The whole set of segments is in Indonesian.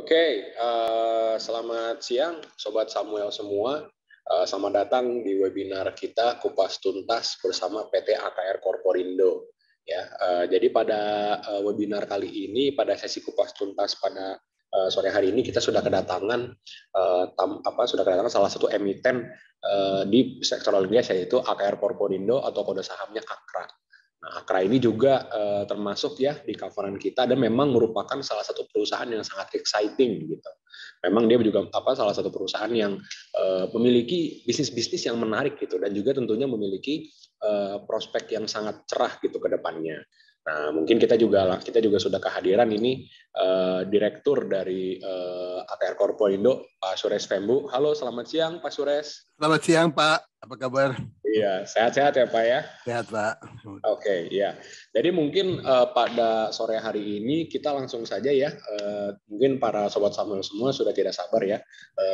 Oke, selamat siang Sobat Samuel semua. Selamat datang di webinar kita Kupas Tuntas bersama PT AKR Corporindo. Ya, jadi pada webinar kali ini, pada sesi Kupas Tuntas pada sore hari ini kita sudah kedatangan salah satu emiten di sektor oil and gas, yaitu AKR Corporindo atau kode sahamnya AKRA. Nah, AKRA ini juga termasuk ya di coveran kita dan memang merupakan salah satu perusahaan yang sangat exciting gitu. Memang dia juga salah satu perusahaan yang memiliki bisnis-bisnis yang menarik gitu dan juga tentunya memiliki prospek yang sangat cerah gitu ke depannya. Nah, mungkin kita juga sudah kehadiran ini direktur dari AKR Corporindo, Pak Suresh Vembu. Halo, selamat siang Pak Suresh. Selamat siang Pak, apa kabar? Iya, sehat-sehat ya Pak ya? Sehat Pak. Oke, ya. Jadi mungkin pada sore hari ini kita langsung saja ya, mungkin para Sobat Samuel semua sudah tidak sabar ya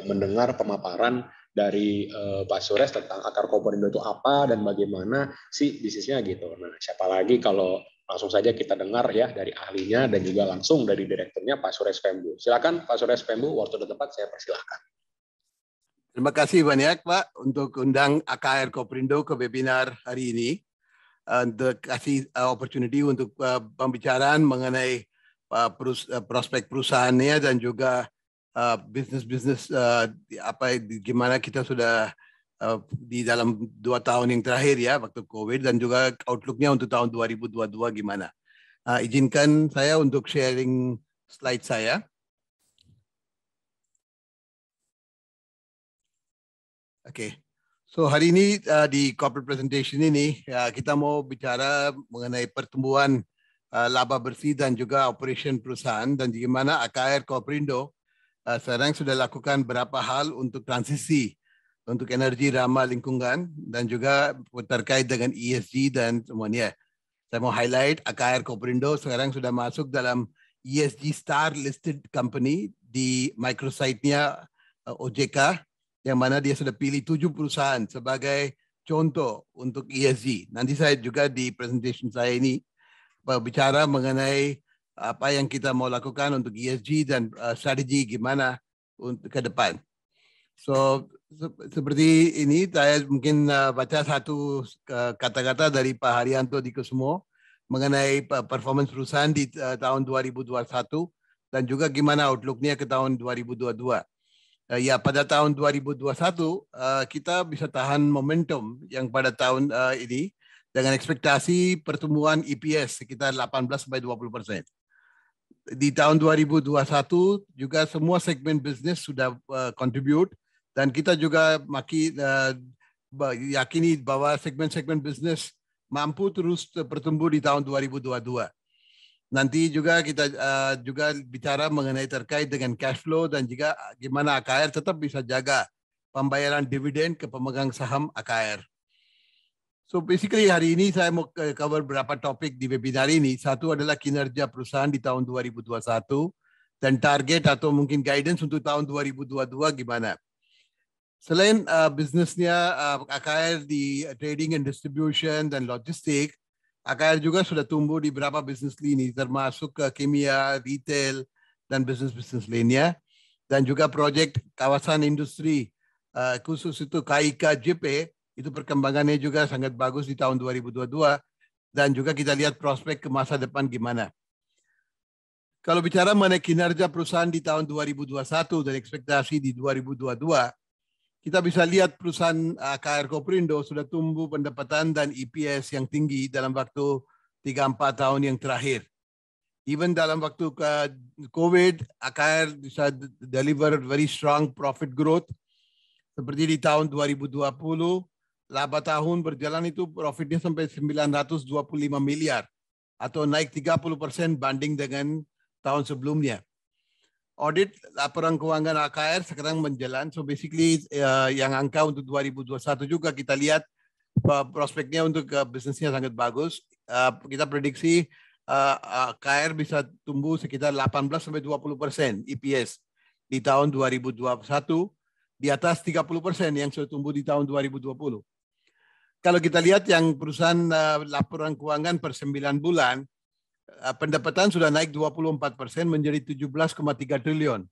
mendengar pemaparan dari Pak Suresh tentang AKR Corporindo itu apa dan bagaimana sih bisnisnya gitu. Nah, siapa lagi kalau langsung saja kita dengar ya dari ahlinya dan juga langsung dari direkturnya Pak Suresh Vembu. Silakan Pak Suresh Vembu, waktu sudah tepat saya persilahkan. Terima kasih banyak Pak untuk undang AKR Corporindo ke webinar hari ini. Untuk kasih opportunity untuk pembicaraan mengenai prospek perusahaannya dan juga bisnis gimana kita sudah di dalam 2 tahun yang terakhir ya waktu COVID dan juga outlooknya untuk tahun 2022 gimana. Izinkan saya untuk sharing slide saya. Oke, so hari ini di corporate presentation ini kita mau bicara mengenai pertumbuhan laba bersih dan juga operation perusahaan dan bagaimana AKR Corporindo sekarang sudah lakukan beberapa hal untuk transisi untuk energi ramah lingkungan dan juga terkait dengan ESG dan semuanya. Saya mau highlight AKR Corporindo sekarang sudah masuk dalam ESG Star listed company di microsite-nya OJK, yang mana dia sudah pilih 7 perusahaan sebagai contoh untuk ESG. Nanti saya juga di presentation saya ini bicara mengenai apa yang kita mau lakukan untuk ESG dan strategi gimana untuk ke depan. So seperti ini saya mungkin baca satu kata-kata dari Pak Haryanto Dikusumo mengenai performance perusahaan di tahun 2021 dan juga gimana outlooknya ke tahun 2022. Ya, pada tahun 2021 kita bisa tahan momentum yang pada tahun ini dengan ekspektasi pertumbuhan EPS sekitar 18-20%. Di tahun 2021 juga semua segmen bisnis sudah contribute dan kita juga makin yakini bahwa segmen-segmen bisnis mampu terus bertumbuh di tahun 2022. Nanti juga kita juga bicara mengenai terkait dengan cash flow dan juga gimana AKR tetap bisa jaga pembayaran dividen ke pemegang saham AKR. So basically hari ini saya mau cover beberapa topik di webinar ini. Satu adalah kinerja perusahaan di tahun 2021 dan target atau mungkin guidance untuk tahun 2022 gimana. Selain bisnisnya AKR di trading and distribution dan logistik, AKR juga sudah tumbuh di beberapa bisnis lini, termasuk kimia, retail, dan bisnis-bisnis lainnya. Dan juga proyek kawasan industri, khusus itu KIK JP, itu perkembangannya juga sangat bagus di tahun 2022. Dan juga kita lihat prospek ke masa depan gimana. Kalau bicara mengenai kinerja perusahaan di tahun 2021 dan ekspektasi di 2022, kita bisa lihat perusahaan AKR Corporindo sudah tumbuh pendapatan dan EPS yang tinggi dalam waktu 3-4 tahun yang terakhir. Even dalam waktu COVID, AKR bisa deliver very strong profit growth. Seperti di tahun 2020, laba tahun berjalan itu profitnya sampai 925 miliar atau naik 30% banding dengan tahun sebelumnya. Audit laporan keuangan AKR sekarang menjalan. So basically yang angka untuk 2021 juga kita lihat prospeknya untuk bisnisnya sangat bagus. Kita prediksi AKR bisa tumbuh sekitar 18-20% EPS di tahun 2021 di atas 30% yang sudah tumbuh di tahun 2020. Kalau kita lihat yang perusahaan laporan keuangan per 9 bulan, pendapatan sudah naik 24% menjadi 17,3 triliun.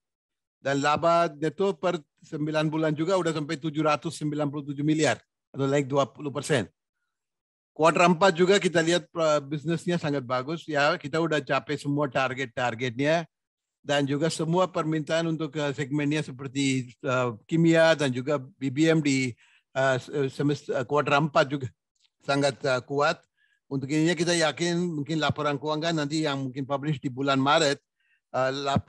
Dan laba neto per 9 bulan juga udah sampai 797 miliar atau naik 20%. Kuartal 4 juga kita lihat bisnisnya sangat bagus ya. Kita udah capai semua target-targetnya dan juga semua permintaan untuk segmennya seperti kimia dan juga BBM di kuartal 4 juga sangat kuat. Untuk ininya kita yakin mungkin laporan keuangan nanti yang mungkin publish di bulan Maret,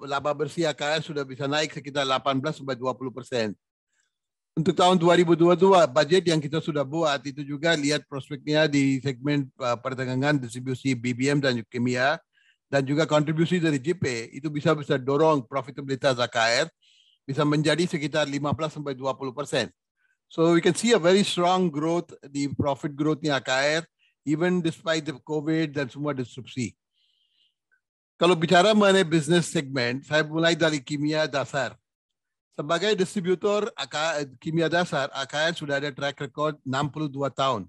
laba bersih AKR sudah bisa naik sekitar 18-20%. Untuk tahun 2022, budget yang kita sudah buat itu juga lihat prospeknya di segmen perdagangan, distribusi BBM dan kimia, dan juga kontribusi dari JP, itu bisa dorong profitabilitas AKR, bisa menjadi sekitar 15-20%. So we can see a very strong growth, di profit growth-nya AKR, even despite the COVID dan semua disrupsi. Kalau bicara mengenai business segment, saya mulai dari kimia dasar. Sebagai distributor kimia dasar, AKR sudah ada track record 62 tahun.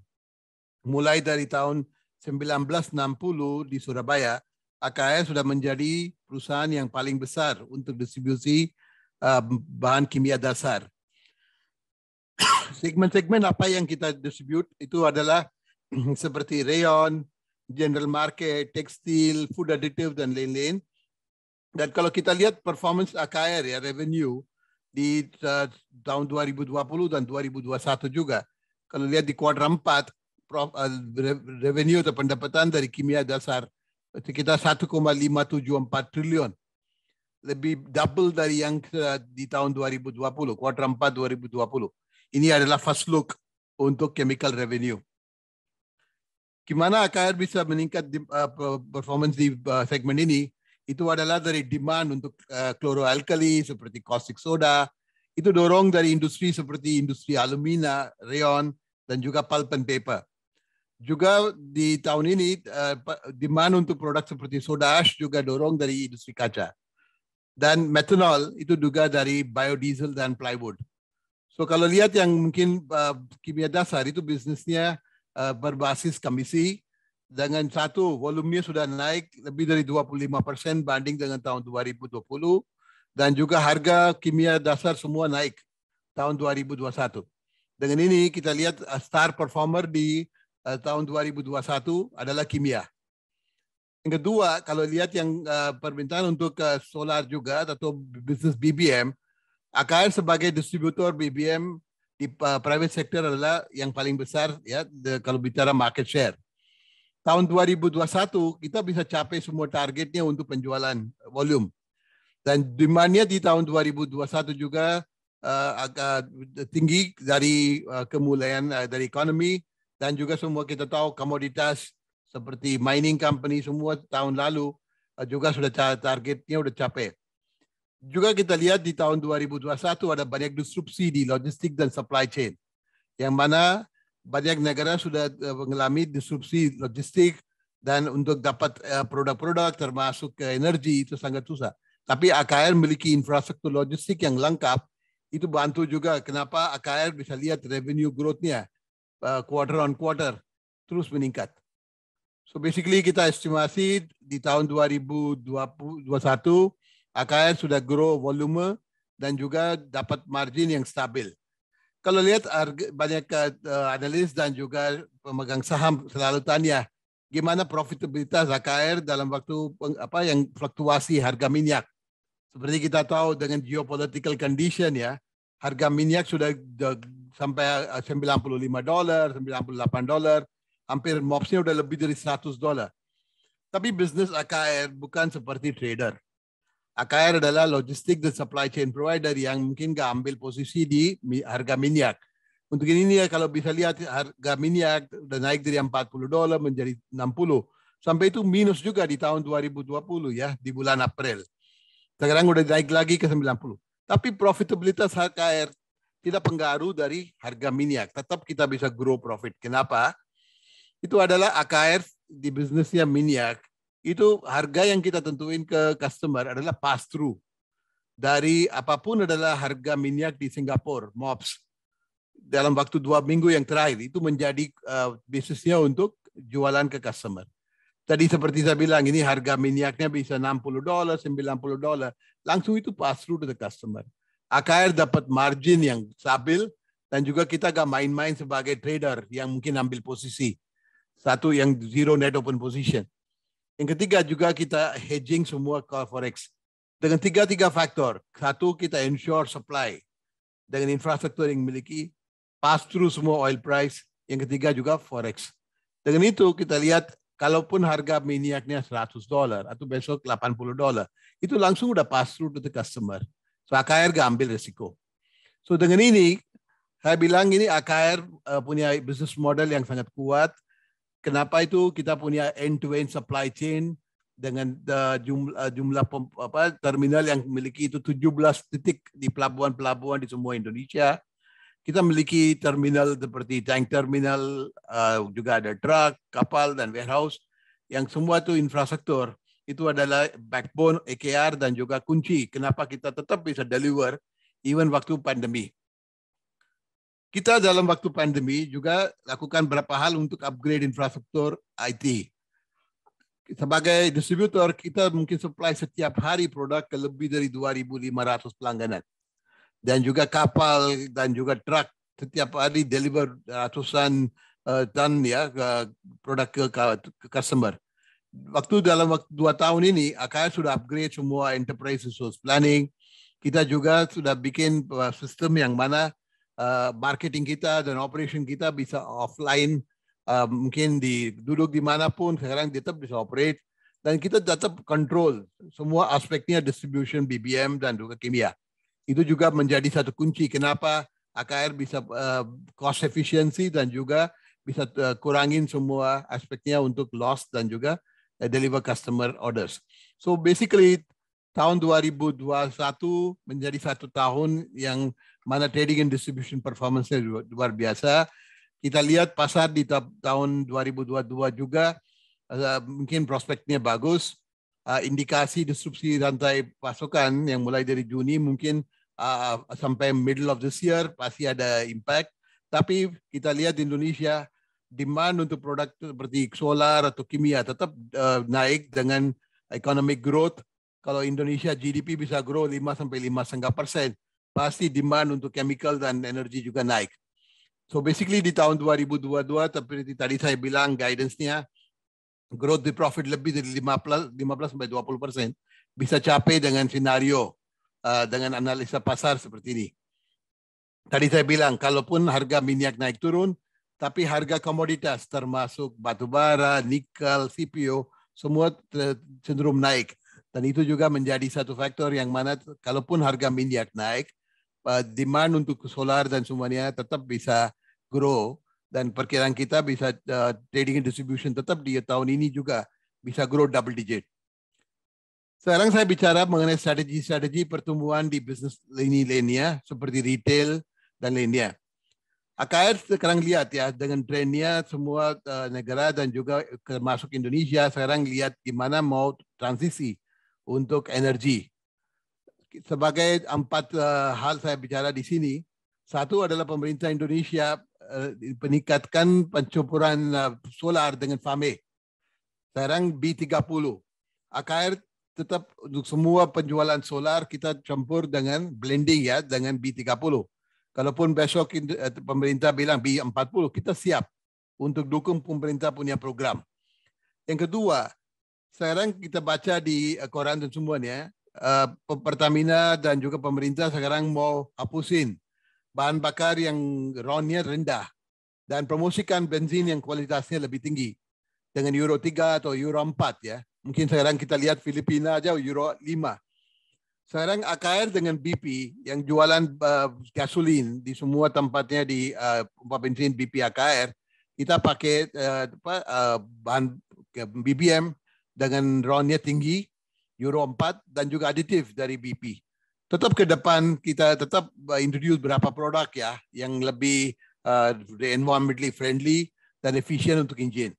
Mulai dari tahun 1960 di Surabaya, AKR sudah menjadi perusahaan yang paling besar untuk distribusi bahan kimia dasar. Segmen-segmen apa yang kita distribute itu adalah seperti rayon, general market, tekstil, food additive, dan lain-lain. Dan kalau kita lihat performance AKR ya, revenue di tahun 2020 dan 2021 juga. Kalau lihat di kuartal 4, revenue atau pendapatan dari kimia dasar sekitar 1,574 triliun. Lebih double dari yang di tahun 2020, kuartal 4 2020. Ini adalah first look untuk chemical revenue. Gimana AKR bisa meningkat performance di segmen ini? Itu adalah dari demand untuk chloroalkali seperti caustic soda. Itu dorong dari industri seperti industri alumina, rayon, dan juga pulp and paper. Juga di tahun ini demand untuk produk seperti soda ash juga dorong dari industri kaca. Dan methanol itu juga dari biodiesel dan plywood. So kalau lihat yang mungkin kimia dasar itu bisnisnya berbasis komisi dengan satu volumenya sudah naik lebih dari 25% banding dengan tahun 2020 dan juga harga kimia dasar semua naik tahun 2021. Dengan ini kita lihat star performer di tahun 2021 adalah kimia. Yang kedua, kalau lihat yang permintaan untuk solar juga atau bisnis BBM, AKR sebagai distributor BBM di private sector adalah yang paling besar ya kalau bicara market share. Tahun 2021 kita bisa capai semua targetnya untuk penjualan volume. Dan demand-nya di tahun 2021 juga agak tinggi dari kemuliaan dari ekonomi dan juga semua kita tahu komoditas seperti mining company semua tahun lalu juga sudah targetnya sudah capai. Juga kita lihat di tahun 2021 ada banyak disrupsi di logistik dan supply chain. Yang mana banyak negara sudah mengalami disrupsi logistik dan untuk dapat produk-produk termasuk energi itu sangat susah. Tapi AKR memiliki infrastruktur logistik yang lengkap, itu bantu juga kenapa AKR bisa lihat revenue growth-nya quarter on quarter terus meningkat. So basically kita estimasi di tahun 2021 AKR sudah grow volume dan juga dapat margin yang stabil. Kalau lihat banyak analis dan juga pemegang saham selalu tanya gimana profitabilitas AKR dalam waktu yang fluktuasi harga minyak. Seperti kita tahu dengan geopolitical condition ya, harga minyak sudah sampai $95, $98, hampir MOPS-nya udah lebih dari $100. Tapi bisnis AKR bukan seperti trader. AKR adalah logistik dan supply chain provider yang mungkin nggak ambil posisi di harga minyak. Untuk ini ya kalau bisa lihat harga minyak udah naik dari $40 menjadi 60. Sampai itu minus juga di tahun 2020 ya di bulan April. Sekarang udah naik lagi ke 90. Tapi profitabilitas AKR tidak pengaruh dari harga minyak. Tetap kita bisa grow profit. Kenapa? Itu adalah AKR di bisnisnya minyak. Itu harga yang kita tentuin ke customer adalah pass through dari apapun adalah harga minyak di Singapura, MOPS. Dalam waktu 2 minggu yang terakhir itu menjadi bisnisnya untuk jualan ke customer. Tadi seperti saya bilang, ini harga minyaknya bisa $60, $90, langsung itu pass through to the customer. AKR dapat margin yang stabil, dan juga kita gak main-main sebagai trader yang mungkin ambil posisi. Satu yang zero net open position. Yang ketiga juga kita hedging semua ke forex. Dengan tiga faktor. Satu, kita ensure supply dengan infrastruktur yang miliki, pass through semua oil price. Yang ketiga juga forex. Dengan itu kita lihat, kalaupun harga minyaknya $100 atau besok $80, itu langsung udah pass through to the customer. So AKR gak ambil risiko. So dengan ini, saya bilang ini AKR punya business model yang sangat kuat. Kenapa itu? Kita punya end-to-end supply chain dengan jumlah terminal yang memiliki itu 17 titik di pelabuhan-pelabuhan di semua Indonesia. Kita memiliki terminal seperti tank terminal, juga ada truck, kapal, dan warehouse. Yang semua itu infrastruktur. Itu adalah backbone AKR dan juga kunci kenapa kita tetap bisa deliver even waktu pandemi. Kita dalam waktu pandemi juga lakukan beberapa hal untuk upgrade infrastruktur IT. Sebagai distributor, kita mungkin supply setiap hari produk ke lebih dari 2.500 pelangganan. Dan juga kapal dan juga truk setiap hari deliver ratusan ton ya produk ke customer. Dalam waktu 2 tahun ini AKR sudah upgrade semua enterprise resource planning. Kita juga sudah bikin sistem yang mana marketing kita dan operation kita bisa offline, mungkin duduk dimanapun sekarang tetap bisa operate, dan kita tetap control semua aspeknya distribution BBM dan juga kimia. Itu juga menjadi satu kunci kenapa AKR bisa cost efficiency dan juga bisa kurangin semua aspeknya untuk loss dan juga deliver customer orders. So basically tahun 2021 menjadi satu tahun yang mana trading and distribution performance-nya luar biasa. Kita lihat pasar di tahun 2022 juga mungkin prospeknya bagus. Indikasi disrupsi rantai pasokan yang mulai dari Juni mungkin sampai middle of this year pasti ada impact. Tapi kita lihat di Indonesia demand untuk produk seperti solar atau kimia tetap naik dengan economic growth. Kalau Indonesia GDP bisa grow 5-5,5%, pasti demand untuk chemical dan energi juga naik. So basically di tahun 2022, seperti tadi saya bilang guidance-nya, growth di profit lebih dari 15-20% bisa capai dengan senario dengan analisa pasar seperti ini. Tadi saya bilang, kalaupun harga minyak naik turun, tapi harga komoditas termasuk batu bara, nikel, CPO, semua cenderung naik. Dan itu juga menjadi satu faktor yang mana kalaupun harga minyak naik, demand untuk solar dan semuanya tetap bisa grow. Dan perkiraan kita bisa trading and distribution tetap di tahun ini juga bisa grow double digit. Sekarang saya bicara mengenai strategi-strategi pertumbuhan di bisnis lini lainnya seperti retail dan lainnya. AKR sekarang lihat ya dengan trennya semua negara dan juga termasuk Indonesia sekarang lihat gimana mau transisi untuk energi. Sebagai 4 hal saya bicara di sini. Satu adalah pemerintah Indonesia meningkatkan pencampuran solar dengan FAME. Sekarang B30. AKR tetap untuk semua penjualan solar kita campur dengan blending ya dengan B30. Kalaupun besok pemerintah bilang B40, kita siap untuk dukung pemerintah punya program. Yang kedua, sekarang kita baca di koran dan semuanya, Pertamina dan juga pemerintah sekarang mau hapusin bahan bakar yang RON-nya rendah dan promosikan bensin yang kualitasnya lebih tinggi dengan Euro 3 atau Euro 4 ya. Mungkin sekarang kita lihat Filipina aja Euro 5. Sekarang AKR dengan BP yang jualan gasolin di semua tempatnya di pompa bensin BP AKR, kita pakai bahan BBM dengan RON-nya tinggi, Euro 4 dan juga aditif dari BP. Tetap ke depan kita tetap introduce beberapa produk ya yang lebih environmentally friendly dan efisien untuk engine.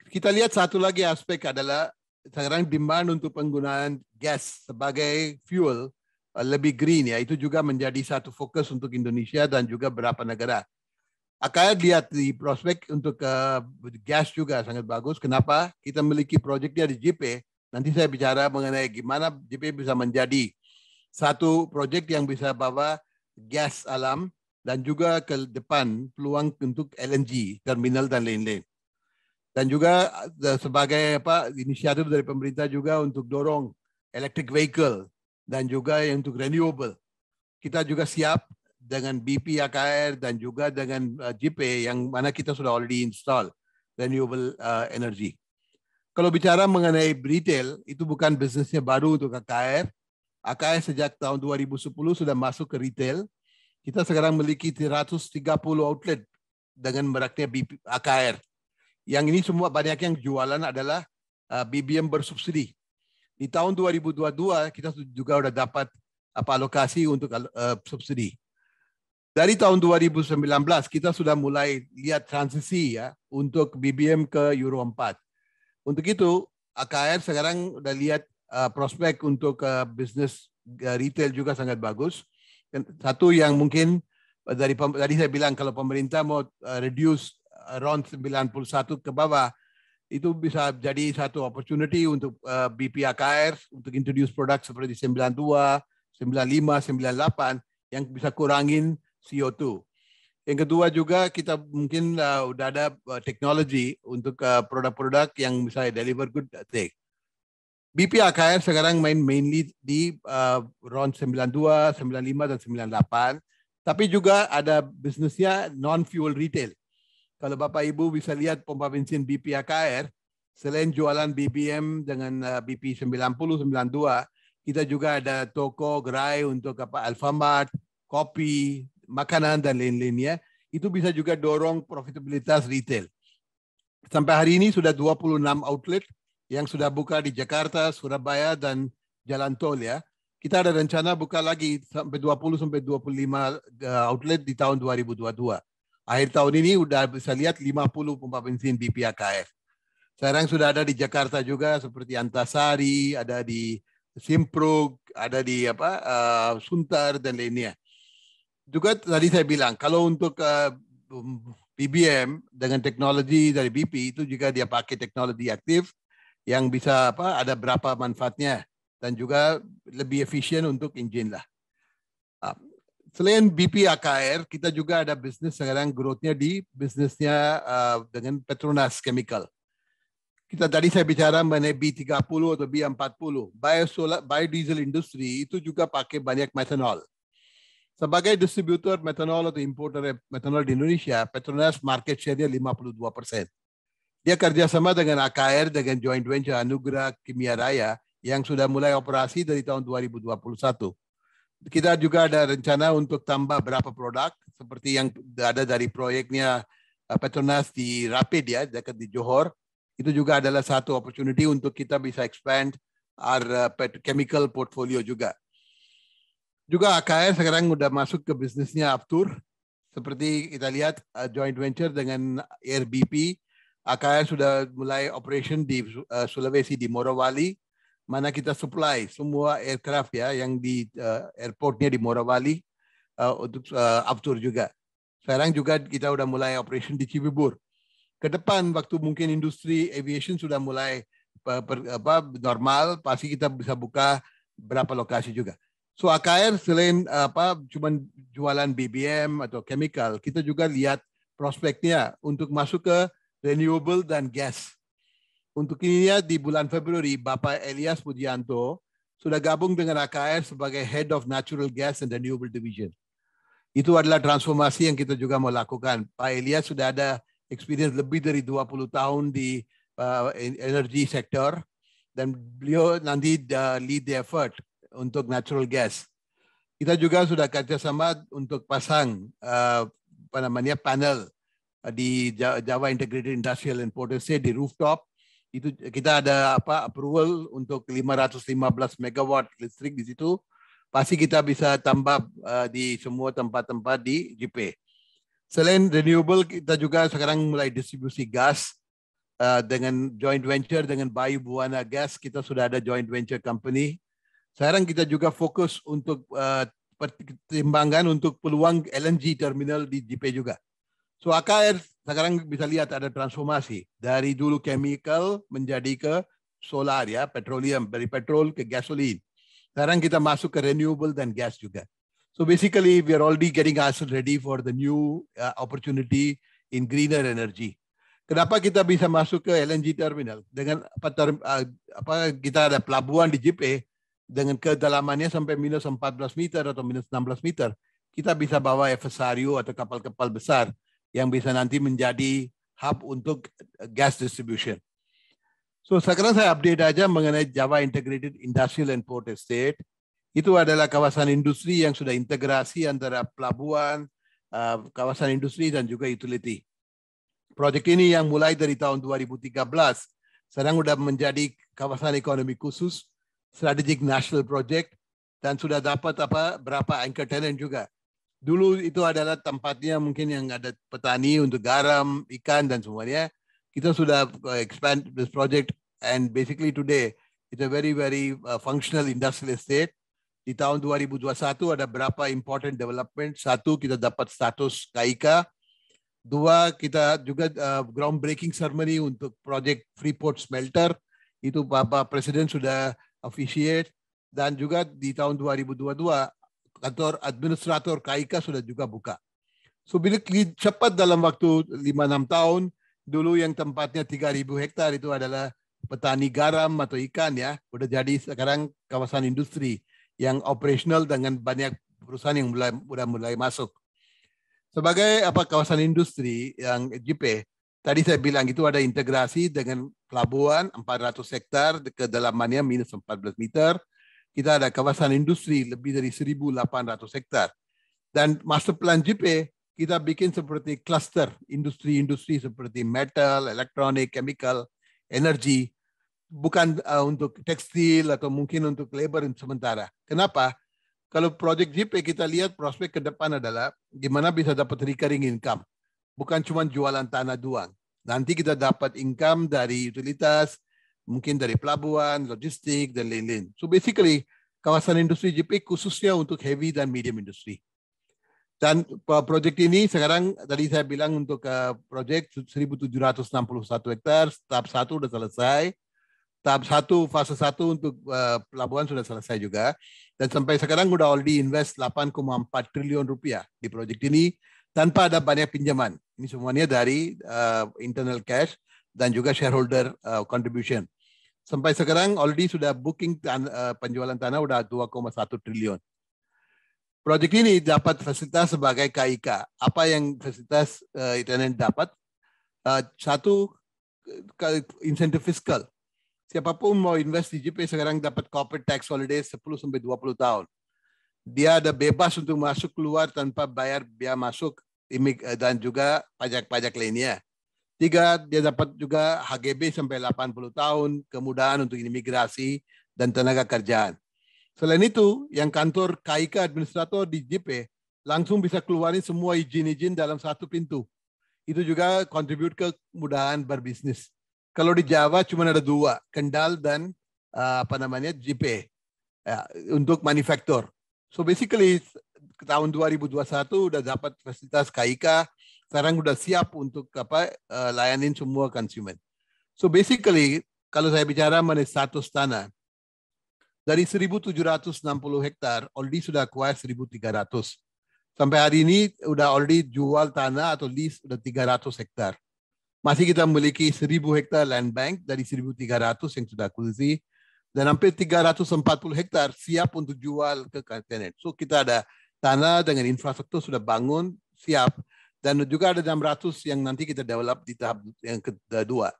Kita lihat satu lagi aspek adalah sekarang demand untuk penggunaan gas sebagai fuel lebih green ya. Itu juga menjadi satu fokus untuk Indonesia dan juga beberapa negara. AKR lihat di prospek untuk gas juga sangat bagus. Kenapa? Kita memiliki proyeknya di JP. Nanti saya bicara mengenai gimana JP bisa menjadi satu proyek yang bisa bawa gas alam dan juga ke depan peluang untuk LNG, terminal dan lain-lain. Dan juga sebagai inisiatif dari pemerintah juga untuk dorong electric vehicle dan juga untuk renewable. Kita juga siap dengan BP AKR dan juga dengan JP yang mana kita sudah already install renewable energy. Kalau bicara mengenai retail, itu bukan bisnisnya baru untuk AKR. AKR sejak tahun 2010 sudah masuk ke retail. Kita sekarang memiliki 330 outlet dengan meraknya BP AKR. Yang ini semua banyak yang jualan adalah BBM bersubsidi. Di tahun 2022 kita juga sudah dapat alokasi untuk subsidi. Dari tahun 2019 kita sudah mulai lihat transisi ya untuk BBM ke Euro 4. Untuk itu AKR sekarang sudah lihat prospek untuk bisnis retail juga sangat bagus. Satu yang mungkin tadi saya bilang kalau pemerintah mau reduce around 91 ke bawah, itu bisa jadi satu opportunity untuk BP AKR untuk introduce produk seperti 92, 95, 98 yang bisa kurangin CO2. Yang kedua juga kita mungkin udah ada teknologi untuk produk-produk yang bisa deliver good take. BP AKR sekarang mainly di RON 92, 95 dan 98. Tapi juga ada bisnisnya non-fuel retail. Kalau Bapak Ibu bisa lihat pompa bensin BP AKR, selain jualan BBM dengan BP 90, 92, kita juga ada toko gerai untuk Alfamart, kopi, makanan dan lain-lainnya. Itu bisa juga dorong profitabilitas retail. Sampai hari ini sudah 26 outlet yang sudah buka di Jakarta, Surabaya dan Jalan Tol ya. Kita ada rencana buka lagi sampai 20 sampai 25 outlet di tahun 2022. Akhir tahun ini udah bisa lihat 50 pompa bensin BP AKR. Sekarang sudah ada di Jakarta juga seperti Antasari, ada di Simpruk, ada di Sunter dan lainnya. Juga tadi saya bilang kalau untuk BBM dengan teknologi dari BP itu juga dia pakai teknologi aktif yang bisa ada berapa manfaatnya dan juga lebih efisien untuk engine lah. Selain BP AKR, kita juga ada bisnis sekarang growth-nya di bisnisnya dengan Petronas Chemical. Kita tadi saya bicara mengenai B30 atau B40. Biodiesel industri itu juga pakai banyak methanol. Sebagai distributor methanol atau importer methanol di Indonesia, Petronas market share-nya 52%. Dia kerjasama dengan AKR dengan joint venture Anugerah Kimia Raya yang sudah mulai operasi dari tahun 2021. Kita juga ada rencana untuk tambah berapa produk seperti yang ada dari proyeknya Petronas di Rapid ya, dekat di Johor. Itu juga adalah satu opportunity untuk kita bisa expand our chemical portfolio juga. Juga AKR sekarang udah masuk ke bisnisnya Aftur. Seperti kita lihat joint venture dengan Air BP. AKR sudah mulai operation di Sulawesi di Morowali. Mana kita supply semua aircraft ya yang di airportnya di Morowali untuk Aftur juga. Sekarang juga kita udah mulai operation di Cibubur. Ke depan waktu mungkin industri aviation sudah mulai normal, pasti kita bisa buka berapa lokasi juga. So AKR selain cuman jualan BBM atau chemical, kita juga lihat prospeknya untuk masuk ke renewable dan gas. Untuk ininya di bulan Februari, Bapak Elias Pujianto sudah gabung dengan AKR sebagai Head of Natural Gas and Renewable Division. Itu adalah transformasi yang kita juga mau lakukan. Pak Elias sudah ada experience lebih dari 20 tahun di energy sector dan beliau nanti lead the effort untuk natural gas. Kita juga sudah kerjasama untuk pasang panel di Java Integrated Industrial and Port Estate di rooftop. Itu kita ada approval untuk 515 megawatt listrik di situ. Pasti kita bisa tambah di semua tempat-tempat di JP. Selain renewable, kita juga sekarang mulai distribusi gas dengan joint venture dengan Bayu Buana Gas. Kita sudah ada joint venture company. Sekarang kita juga fokus untuk pertimbangan untuk peluang LNG terminal di JP juga. So AKR sekarang bisa lihat ada transformasi dari dulu chemical menjadi ke solar ya, petroleum, dari petrol ke gasoline. Sekarang kita masuk ke renewable dan gas juga. So basically we are already getting ourselves ready for the new opportunity in greener energy. Kenapa kita bisa masuk ke LNG terminal dengan kita ada pelabuhan di JP dengan kedalamannya sampai minus 14 meter atau minus 16 meter. Kita bisa bawa FSRU atau kapal-kapal besar yang bisa nanti menjadi hub untuk gas distribution. So sekarang saya update aja mengenai Java Integrated Industrial and Port Estate. Itu adalah kawasan industri yang sudah integrasi antara pelabuhan, kawasan industri dan juga utility. Proyek ini yang mulai dari tahun 2013 sekarang sudah menjadi kawasan ekonomi khusus, strategic national project, dan sudah dapat berapa anchor tenant juga. Dulu itu adalah tempatnya mungkin yang ada petani untuk garam, ikan dan semuanya. Kita sudah expand this project and basically today it's a very functional industrial estate. Di tahun 2021 ada berapa important development. Satu, kita dapat status KIK. Dua, kita juga groundbreaking ceremony untuk project Freeport Smelter. Itu Bapak Presiden sudah officiate. Dan juga di tahun 2022, kantor administrator KIK sudah juga buka. So bila cepat dalam waktu 5-6 tahun, dulu yang tempatnya 3.000 hektar itu adalah petani garam atau ikan ya. Udah jadi sekarang kawasan industri yang operasional dengan banyak perusahaan yang mulai masuk. Sebagai kawasan industri yang JP, tadi saya bilang itu ada integrasi dengan pelabuhan 400 hektar, kedalamannya minus 14 meter. Kita ada kawasan industri lebih dari 1.800 hektar. Dan master plan JP, kita bikin seperti cluster industri-industri seperti metal, elektronik, chemical, energi. Bukan untuk tekstil atau mungkin untuk labor sementara. Kenapa? Kalau project JP kita lihat prospek ke depan adalah gimana bisa dapat recurring income. Bukan cuma jualan tanah doang. Nanti kita dapat income dari utilitas, mungkin dari pelabuhan, logistik, dan lain-lain. So basically, kawasan industri JP khususnya untuk heavy dan medium industry. Dan project ini sekarang tadi saya bilang untuk project 1.761 hektar, tahap 1 sudah selesai. Tahap 1, fase 1 untuk pelabuhan sudah selesai juga. Dan sampai sekarang sudah already invest 8,4 triliun rupiah di proyek ini tanpa ada banyak pinjaman. Ini semuanya dari internal cash dan juga shareholder contribution. Sampai sekarang already sudah booking penjualan tanah sudah 2,1 triliun. Proyek ini dapat fasilitas sebagai KIK. Apa yang fasilitas internet dapat? Satu, insentif fiskal. Siapapun mau invest di JP sekarang dapat corporate tax holiday 10-20 tahun. Dia ada bebas untuk masuk keluar tanpa bayar biaya masuk dan juga pajak-pajak lainnya. 3, dia dapat juga HGB sampai 80 tahun, kemudahan untuk imigrasi dan tenaga kerjaan. Selain itu, yang kantor KIK administrator di JP langsung bisa keluarin semua izin-izin dalam satu pintu. Itu juga contribute ke kemudahan berbisnis. Kalau di Java cuma ada 2, Kendal dan JP ya, untuk manufaktur. So basically tahun 2021 udah dapat fasilitas KIK, sekarang udah siap untuk layanin semua konsumen. So basically kalau saya bicara mengenai status tanah, dari 1.760 hektar already sudah acquire 1.300. Sampai hari ini udah already jual tanah atau lease udah 300 hektar. Masih kita memiliki 1.000 hektar land bank dari 1.300 yang sudah akuisisi dan hampir 340 hektar siap untuk jual ke tenant. So kita ada tanah dengan infrastruktur sudah bangun, siap. Dan juga ada 600 yang nanti kita develop di tahap yang kedua.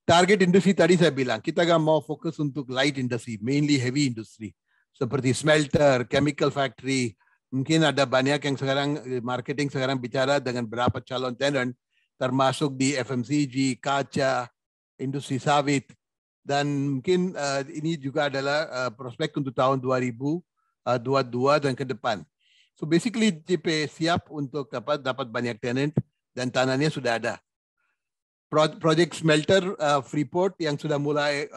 Target industri tadi saya bilang, kita gak mau fokus untuk light industry, mainly heavy industry. Seperti smelter, chemical factory. Mungkin ada banyak yang sekarang, marketing sekarang bicara dengan berapa calon tenant, termasuk di FMCG, kaca, industri sawit, dan mungkin ini juga adalah prospek untuk tahun 2022 dan ke depan. So basically JP siap untuk dapat banyak tenant dan tanahnya sudah ada. Project smelter Freeport yang sudah mulai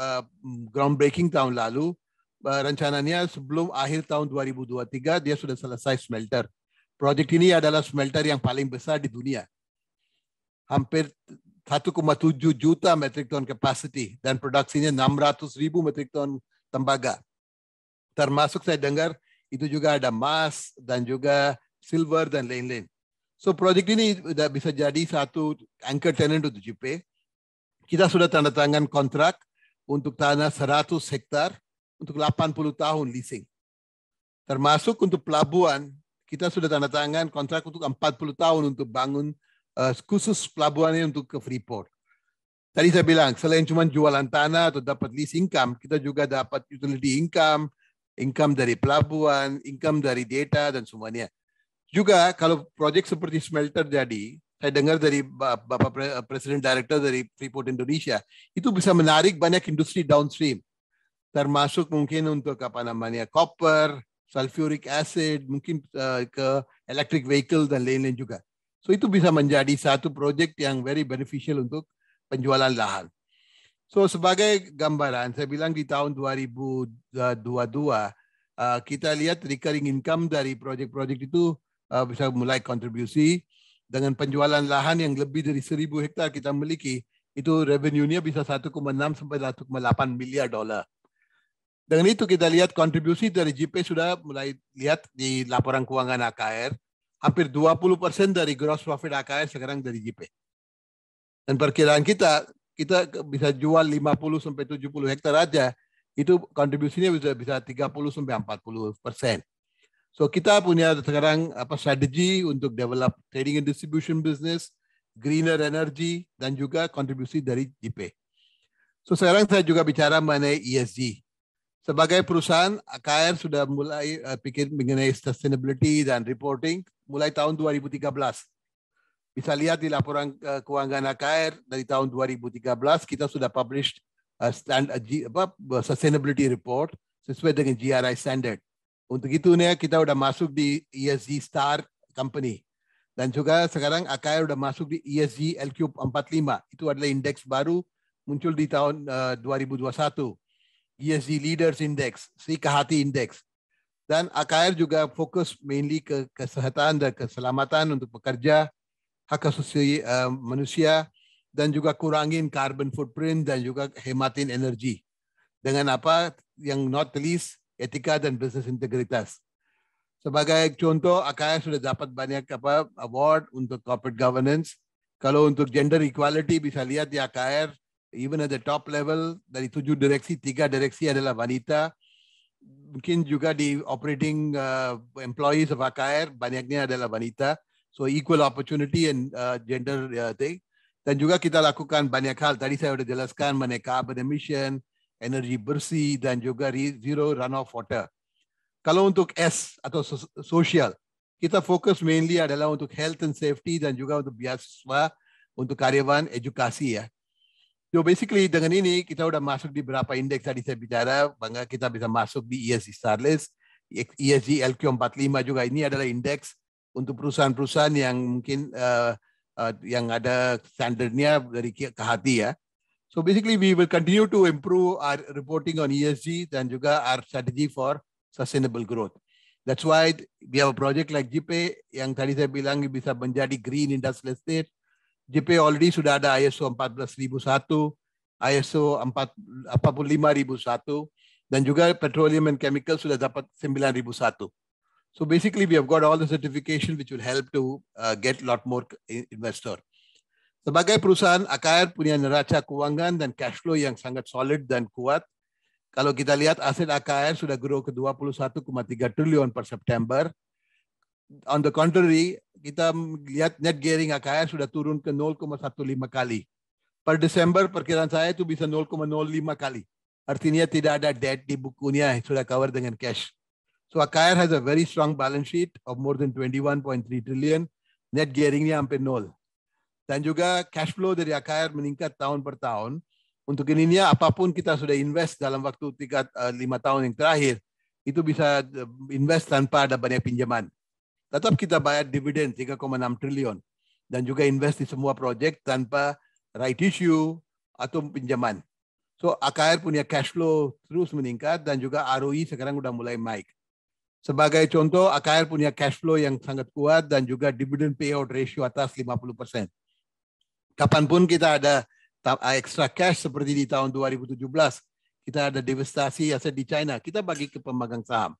groundbreaking tahun lalu, rencananya sebelum akhir tahun 2023 dia sudah selesai smelter. Project ini adalah smelter yang paling besar di dunia. hampir 1,7 juta metrik ton capacity dan produksinya 600,000 metrik ton tembaga. Termasuk saya dengar itu juga ada emas dan juga silver dan lain-lain. So project ini sudah bisa jadi satu anchor tenant untuk JP. Kita sudah tanda tangan kontrak untuk tanah 100 hektar untuk 80 tahun leasing. Termasuk untuk pelabuhan, kita sudah tanda tangan kontrak untuk 40 tahun untuk bangun khusus pelabuhan ini untuk ke Freeport. Tadi saya bilang, selain cuma jualan tanah atau dapat lease income, kita juga dapat utility income, income dari pelabuhan, income dari data, dan semuanya. Juga kalau proyek seperti smelter jadi, saya dengar dari Bapak Presiden Director dari Freeport Indonesia, itu bisa menarik banyak industri downstream, termasuk mungkin untuk copper, sulfuric acid, mungkin ke electric vehicle dan lain-lain juga. So itu bisa menjadi satu proyek yang very beneficial untuk penjualan lahan. So sebagai gambaran, saya bilang di tahun 2022 kita lihat recurring income dari proyek-proyek itu bisa mulai kontribusi dengan penjualan lahan yang lebih dari 1,000 hektar kita miliki, itu revenue-nya bisa 1,6 sampai 1,8 miliar dolar. Dengan itu kita lihat kontribusi dari JP sudah mulai lihat di laporan keuangan AKR, hampir 20% dari gross profit AKR sekarang dari JP. Dan perkiraan kita bisa jual 50 sampai 70 hektar aja, itu kontribusinya bisa 30 sampai 40%. So kita punya sekarang strategi untuk develop trading and distribution business, greener energy, dan juga kontribusi dari JP. So sekarang saya juga bicara mengenai ESG. Sebagai perusahaan, AKR sudah mulai pikir mengenai sustainability dan reporting mulai tahun 2013. Bisa lihat di laporan keuangan AKR dari tahun 2013, kita sudah publish sustainability report sesuai dengan GRI standard. Untuk itu kita sudah masuk di ESG Star Company. Dan juga sekarang AKR sudah masuk di ESG LQ 45. Itu adalah indeks baru muncul di tahun 2021. ESG Leaders Index, Sri Kahati Index. Dan AKR juga fokus mainly ke kesehatan dan keselamatan untuk pekerja, hak asasi manusia, dan juga kurangin carbon footprint dan juga hematin energi. Dengan yang not least, etika dan business integritas. Sebagai contoh, AKR sudah dapat banyak award untuk corporate governance. Kalau untuk gender equality bisa lihat di AKR, even at the top level, dari 7 direksi, 3 direksi adalah wanita. Mungkin juga di operating employees of AKR, banyaknya adalah wanita. So equal opportunity and gender thing. Dan juga kita lakukan banyak hal. Tadi saya sudah jelaskan mengenai carbon emission, energi bersih, dan juga zero runoff water. Kalau untuk S atau social, kita fokus mainly adalah untuk health and safety dan juga untuk beasiswa, untuk karyawan, edukasi ya. So basically dengan ini kita udah masuk di beberapa indeks tadi saya bicara, bangga kita bisa masuk di ESG Star List, ESG LQ45 juga. Ini adalah indeks untuk perusahaan-perusahaan yang mungkin yang ada standarnya dari Kahati ya. So basically we will continue to improve our reporting on ESG dan juga our strategy for sustainable growth. That's why we have a project like JP yang tadi saya bilang bisa menjadi green industrial estate. JP already sudah ada ISO 14001, ISO 45001, dan juga Petroleum and Chemical sudah dapat 9001. So basically we have got all the certification which will help to get a lot more investor. Sebagai perusahaan, AKR punya neraca keuangan dan cash flow yang sangat solid dan kuat. Kalau kita lihat aset AKR sudah grow ke 21,3 triliun per September. On the contrary, kita lihat net gearing AKR sudah turun ke 0,15 kali. Per Desember perkiraan saya itu bisa 0,05 kali. Artinya tidak ada debt di bukunya, sudah cover dengan cash. So AKR has a very strong balance sheet of more than 21.3 trillion. Net gearingnya hampir 0. Dan juga cash flow dari AKR meningkat tahun per tahun. Untuk ininya apapun kita sudah invest dalam waktu 3-5 tahun yang terakhir, itu bisa invest tanpa ada banyak pinjaman. Tetap kita bayar dividen 3,6 triliun dan juga invest di semua proyek tanpa right issue atau pinjaman. So AKR punya cash flow terus meningkat dan juga ROE sekarang udah mulai naik. Sebagai contoh, AKR punya cash flow yang sangat kuat dan juga dividend payout ratio atas 50%. kapanpun kita ada extra cash seperti di tahun 2017, kita ada divestasi aset di China, kita bagi ke pemegang saham.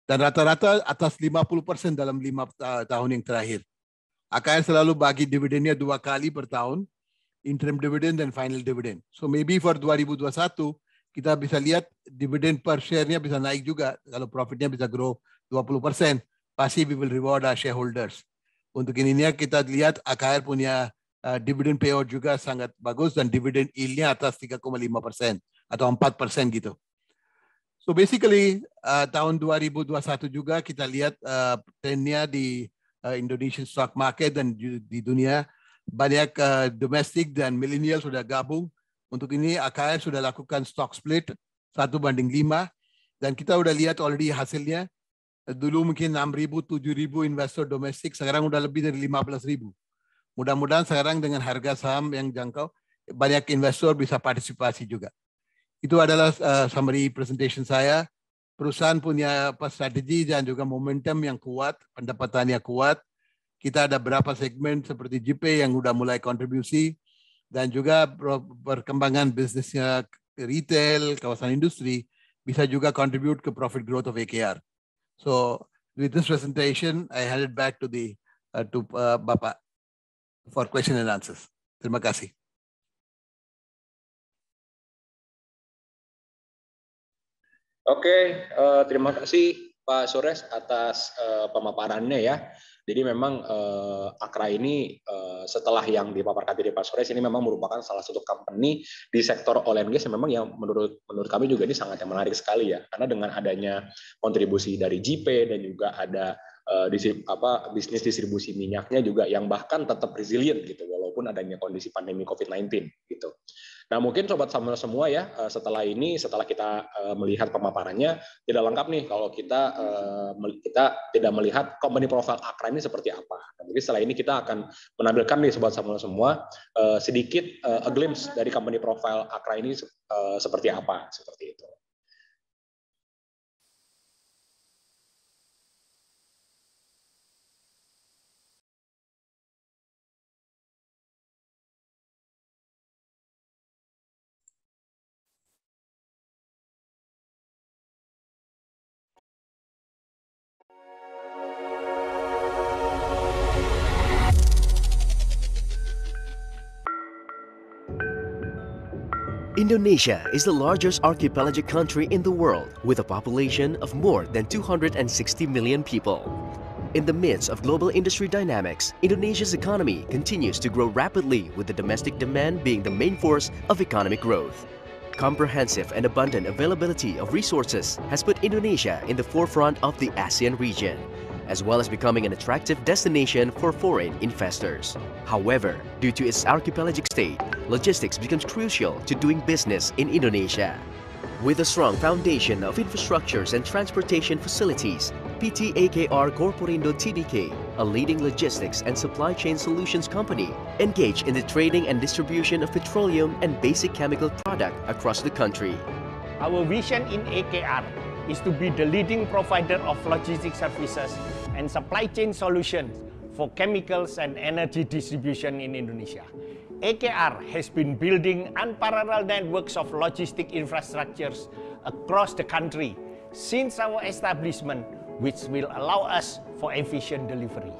Dan rata-rata atas 50% dalam 5 tahun yang terakhir. AKR selalu bagi dividennya 2 kali per tahun, interim dividend dan final dividend. So maybe for 2021, kita bisa lihat dividen per share-nya bisa naik juga. Kalau profitnya bisa grow 20%, pasti we will reward our shareholders. Untuk ininya kita lihat AKR punya dividen payout juga sangat bagus dan dividen yield-nya atas 3,5% atau 4% gitu. So basically tahun 2021 juga kita lihat trennya di Indonesian stock market dan di dunia banyak domestik dan milenial sudah gabung. Untuk ini AKR sudah lakukan stock split 1:5 dan kita udah lihat already hasilnya. Dulu mungkin 6.000, 7.000 investor domestik, sekarang udah lebih dari 15.000. Mudah-mudahan sekarang dengan harga saham yang jangkau, banyak investor bisa partisipasi juga. Itu adalah summary presentation saya. Perusahaan punya strategi dan juga momentum yang kuat, pendapatannya kuat. Kita ada berapa segmen seperti GP yang udah mulai kontribusi, dan juga perkembangan bisnisnya retail, kawasan industri, bisa juga contribute ke profit growth of AKR. So with this presentation, I hand it back to Bapak for question and answers. Terima kasih. Oke, terima kasih Pak Suresh atas pemaparannya ya. Jadi memang Akra ini setelah yang dipaparkan dari Pak Suresh ini memang merupakan salah satu company di sektor oil and gas yang memang yang menurut kami juga ini sangat yang menarik sekali ya. Karena dengan adanya kontribusi dari GP dan juga ada bisnis distribusi minyaknya juga yang bahkan tetap resilient gitu walaupun adanya kondisi pandemi COVID-19 gitu. Nah mungkin sobat Samuel semua ya setelah kita melihat pemaparannya tidak lengkap nih kalau kita tidak melihat company profile Akra ini seperti apa. Nah, mungkin setelah ini kita akan menampilkan nih sobat Samuel semua sedikit a glimpse dari company profile Akra ini seperti apa seperti itu. Indonesia is the largest archipelagic country in the world with a population of more than 260 million people. In the midst of global industry dynamics, Indonesia's economy continues to grow rapidly with the domestic demand being the main force of economic growth. Comprehensive and abundant availability of resources has put Indonesia in the forefront of the ASEAN region, as well as becoming an attractive destination for foreign investors. However, due to its archipelagic state, logistics becomes crucial to doing business in Indonesia. With a strong foundation of infrastructures and transportation facilities, PT AKR Corporindo Tbk, a leading logistics and supply chain solutions company, engaged in the trading and distribution of petroleum and basic chemical products across the country. Our vision in AKR is to be the leading provider of logistics services and supply chain solutions for chemicals and energy distribution in Indonesia. AKR has been building unparalleled networks of logistic infrastructures across the country since our establishment, which will allow us for efficient delivery.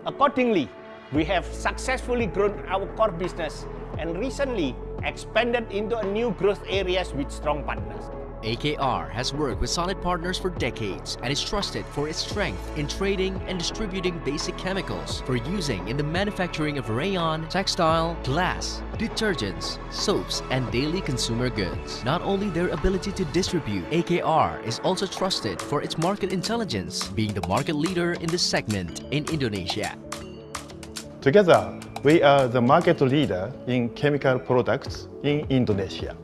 Accordingly, we have successfully grown our core business and recently expanded into new growth areas with strong partners. AKR has worked with solid partners for decades and is trusted for its strength in trading and distributing basic chemicals for using in the manufacturing of rayon, textile, glass, detergents, soaps, and daily consumer goods. Not only their ability to distribute, AKR is also trusted for its market intelligence, being the market leader in this segment in Indonesia. Together, we are the market leader in chemical products in Indonesia.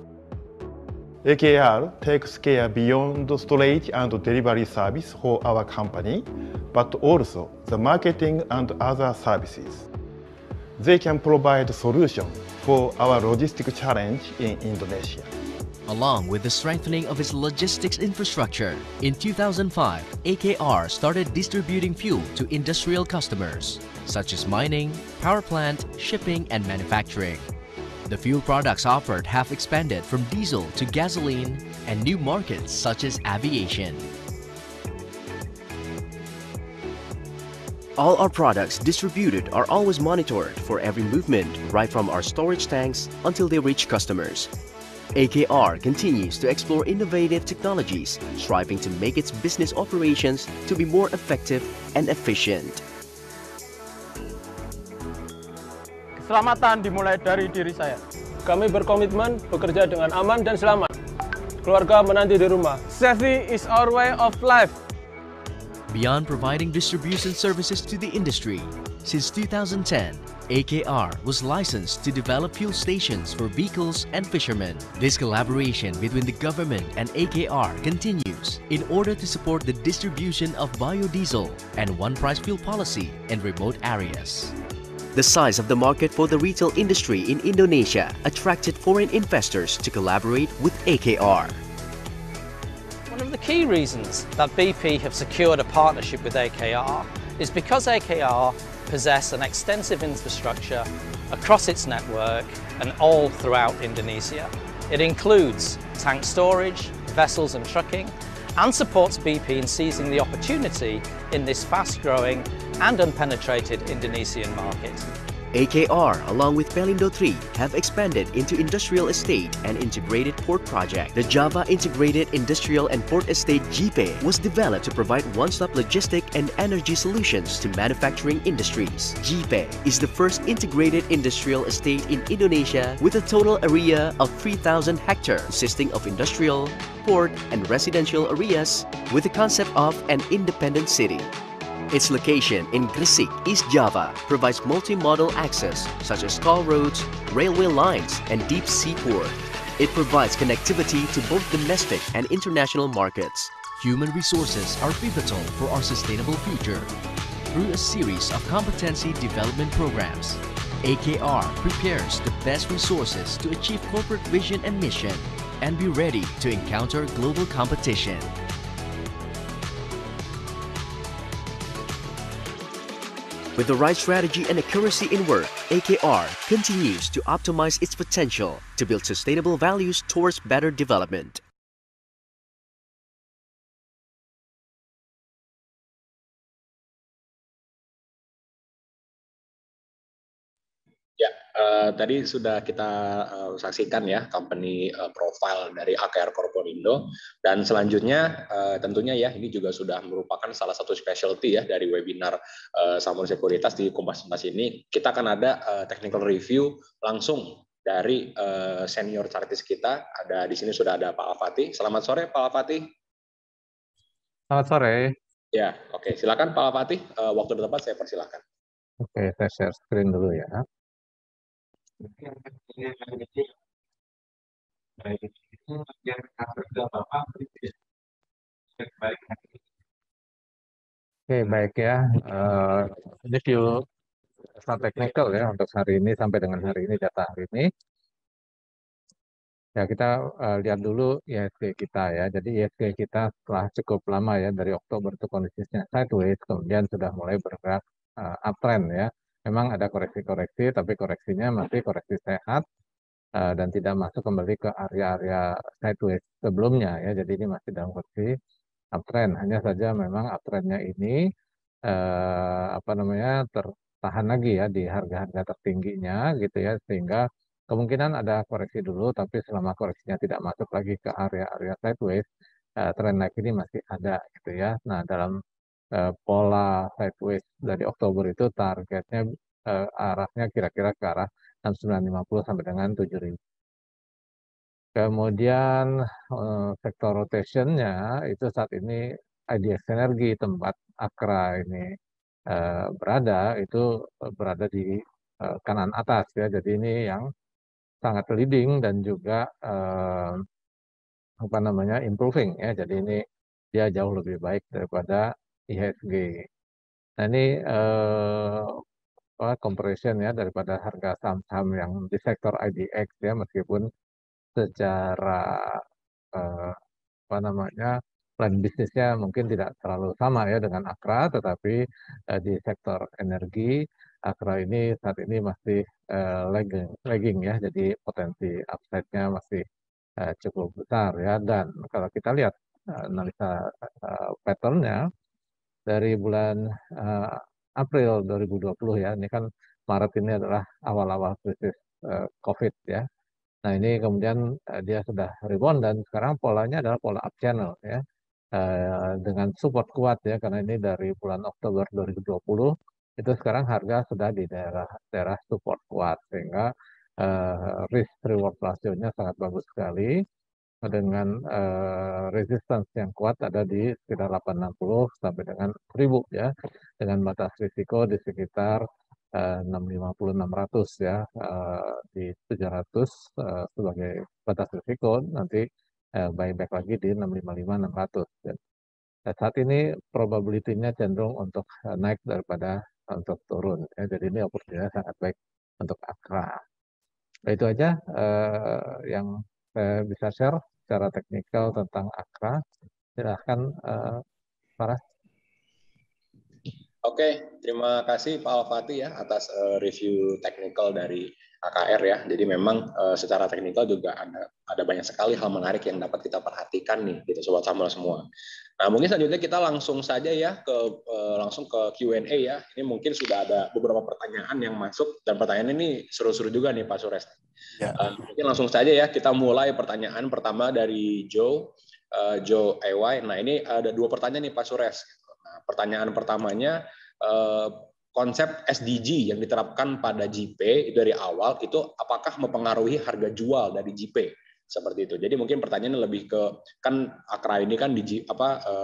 AKR takes care beyond storage and delivery service for our company, but also the marketing and other services. They can provide solutions for our logistic challenge in Indonesia. along with the strengthening of its logistics infrastructure. In 2005, AKR started distributing fuel to industrial customers, such as mining, power plant, shipping, and manufacturing. The fuel products offered have expanded from diesel to gasoline and new markets such as aviation. All our products distributed are always monitored for every movement, right from our storage tanks until they reach customers. AKR continues to explore innovative technologies, striving to make its business operations to be more effective and efficient. Keselamatan dimulai dari diri saya. Kami berkomitmen bekerja dengan aman dan selamat. Keluarga menanti di rumah. Safety is our way of life. Beyond providing distribution services to the industry, since 2010, AKR was licensed to develop fuel stations for vehicles and fishermen. This collaboration between the government and AKR continues in order to support the distribution of biodiesel and one-price fuel policy in remote areas. The size of the market for the retail industry in Indonesia attracted foreign investors to collaborate with AKR. One of the key reasons that BP have secured a partnership with AKR is because AKR possess an extensive infrastructure across its network and all throughout Indonesia. It includes tank storage, vessels and trucking, and supports BP in seizing the opportunity in this fast-growing and unpenetrated Indonesian market. AKR, along with Pelindo 3, have expanded into industrial estate and integrated port project. The Java Integrated Industrial and Port Estate JIPE was developed to provide one-stop logistic and energy solutions to manufacturing industries. JIPE is the first integrated industrial estate in Indonesia with a total area of 3,000 hectares consisting of industrial, port, and residential areas with the concept of an independent city. Its location in Gresik, East Java, provides multi-modal access such as toll roads, railway lines, and deep sea port. It provides connectivity to both domestic and international markets. Human resources are pivotal for our sustainable future. Through a series of competency development programs, AKR prepares the best resources to achieve corporate vision and mission and be ready to encounter global competition. With the right strategy and accuracy in work, AKR continues to optimize its potential to build sustainable values towards better development. Ya, tadi sudah kita saksikan ya company profile dari AKR Corporindo, dan selanjutnya tentunya ya ini juga sudah merupakan salah satu specialty ya dari webinar Salmon Sekuritas di Kompas Tuntas ini. Kita akan ada technical review langsung dari senior chartis kita. Ada di sini sudah ada Pak Al-Fatih. Selamat sore Pak Al-Fatih. Selamat sore. Ya, oke. Silakan Pak Al-Fatih. Waktu dan tempat saya persilakan. Oke, saya share screen dulu ya. Oke, baik ya. Ini view technical ya untuk hari ini sampai dengan hari ini, data hari ini. Ya, kita lihat dulu IHSG kita ya. Jadi IHSG kita setelah cukup lama ya, dari Oktober itu kondisinya sideways, kemudian sudah mulai bergerak uptrend ya. Memang ada koreksi-koreksi, tapi koreksinya masih koreksi sehat dan tidak masuk kembali ke area-area sideways sebelumnya ya. Jadi ini masih dalam kondisi uptrend. Hanya saja memang uptrendnya ini tertahan lagi ya di harga-harga tertingginya gitu ya, sehingga kemungkinan ada koreksi dulu, tapi selama koreksinya tidak masuk lagi ke area-area sideways, tren naik ini masih ada gitu ya. Nah, dalam pola sideways dari Oktober itu targetnya arahnya kira-kira ke arah 6950 sampai dengan 7000. Kemudian sektor rotationnya itu saat ini IDX Energi, tempat Akra ini berada, itu berada di kanan atas ya. Jadi ini yang sangat leading dan juga improving ya. Jadi ini dia jauh lebih baik daripada IHSG. Nah, ini comparison ya daripada harga saham-saham yang di sektor IDX ya, meskipun secara apa namanya plan bisnisnya mungkin tidak terlalu sama ya dengan Akra, tetapi di sektor energi Akra ini saat ini masih lagging ya, jadi potensi upside-nya masih cukup besar ya. Dan kalau kita lihat analisa pattern-nya dari bulan April 2020 ya, ini kan Maret ini adalah awal-awal krisis COVID ya. Nah ini kemudian dia sudah rebound dan sekarang polanya adalah pola up channel ya, dengan support kuat ya, karena ini dari bulan Oktober 2020 itu sekarang harga sudah di daerah support kuat, sehingga risk reward ratio-nya sangat bagus sekali dengan resistance yang kuat ada di sekitar 860 sampai dengan 1000 ya, dengan batas risiko di sekitar 650-600 ya, di 700 sebagai batas risiko, nanti buyback lagi di 655-600. Saat ini probability-nya cenderung untuk naik daripada untuk turun ya, jadi ini opportunity sangat baik untuk Akra. Nah, itu aja yang saya bisa share secara teknikal tentang Akra. Silahkan Farah. Oke, terima kasih Pak Al-Fatih ya atas review teknikal dari AKR ya. Jadi memang secara teknikal juga ada banyak sekali hal menarik yang dapat kita perhatikan nih, gitu Sobat Samuel semua. Nah, mungkin selanjutnya kita langsung saja ya langsung ke Q&A ya. Ini mungkin sudah ada beberapa pertanyaan yang masuk dan pertanyaan ini seru-seru juga nih Pak Sures. Ya. Mungkin langsung saja ya kita mulai pertanyaan pertama dari Joe EY. Nah, ini ada 2 pertanyaan nih Pak Sures. Nah, pertanyaan pertamanya, konsep SDG yang diterapkan pada JP dari awal itu apakah mempengaruhi harga jual dari JP seperti itu. Jadi mungkin pertanyaannya lebih ke, kan Akra ini kan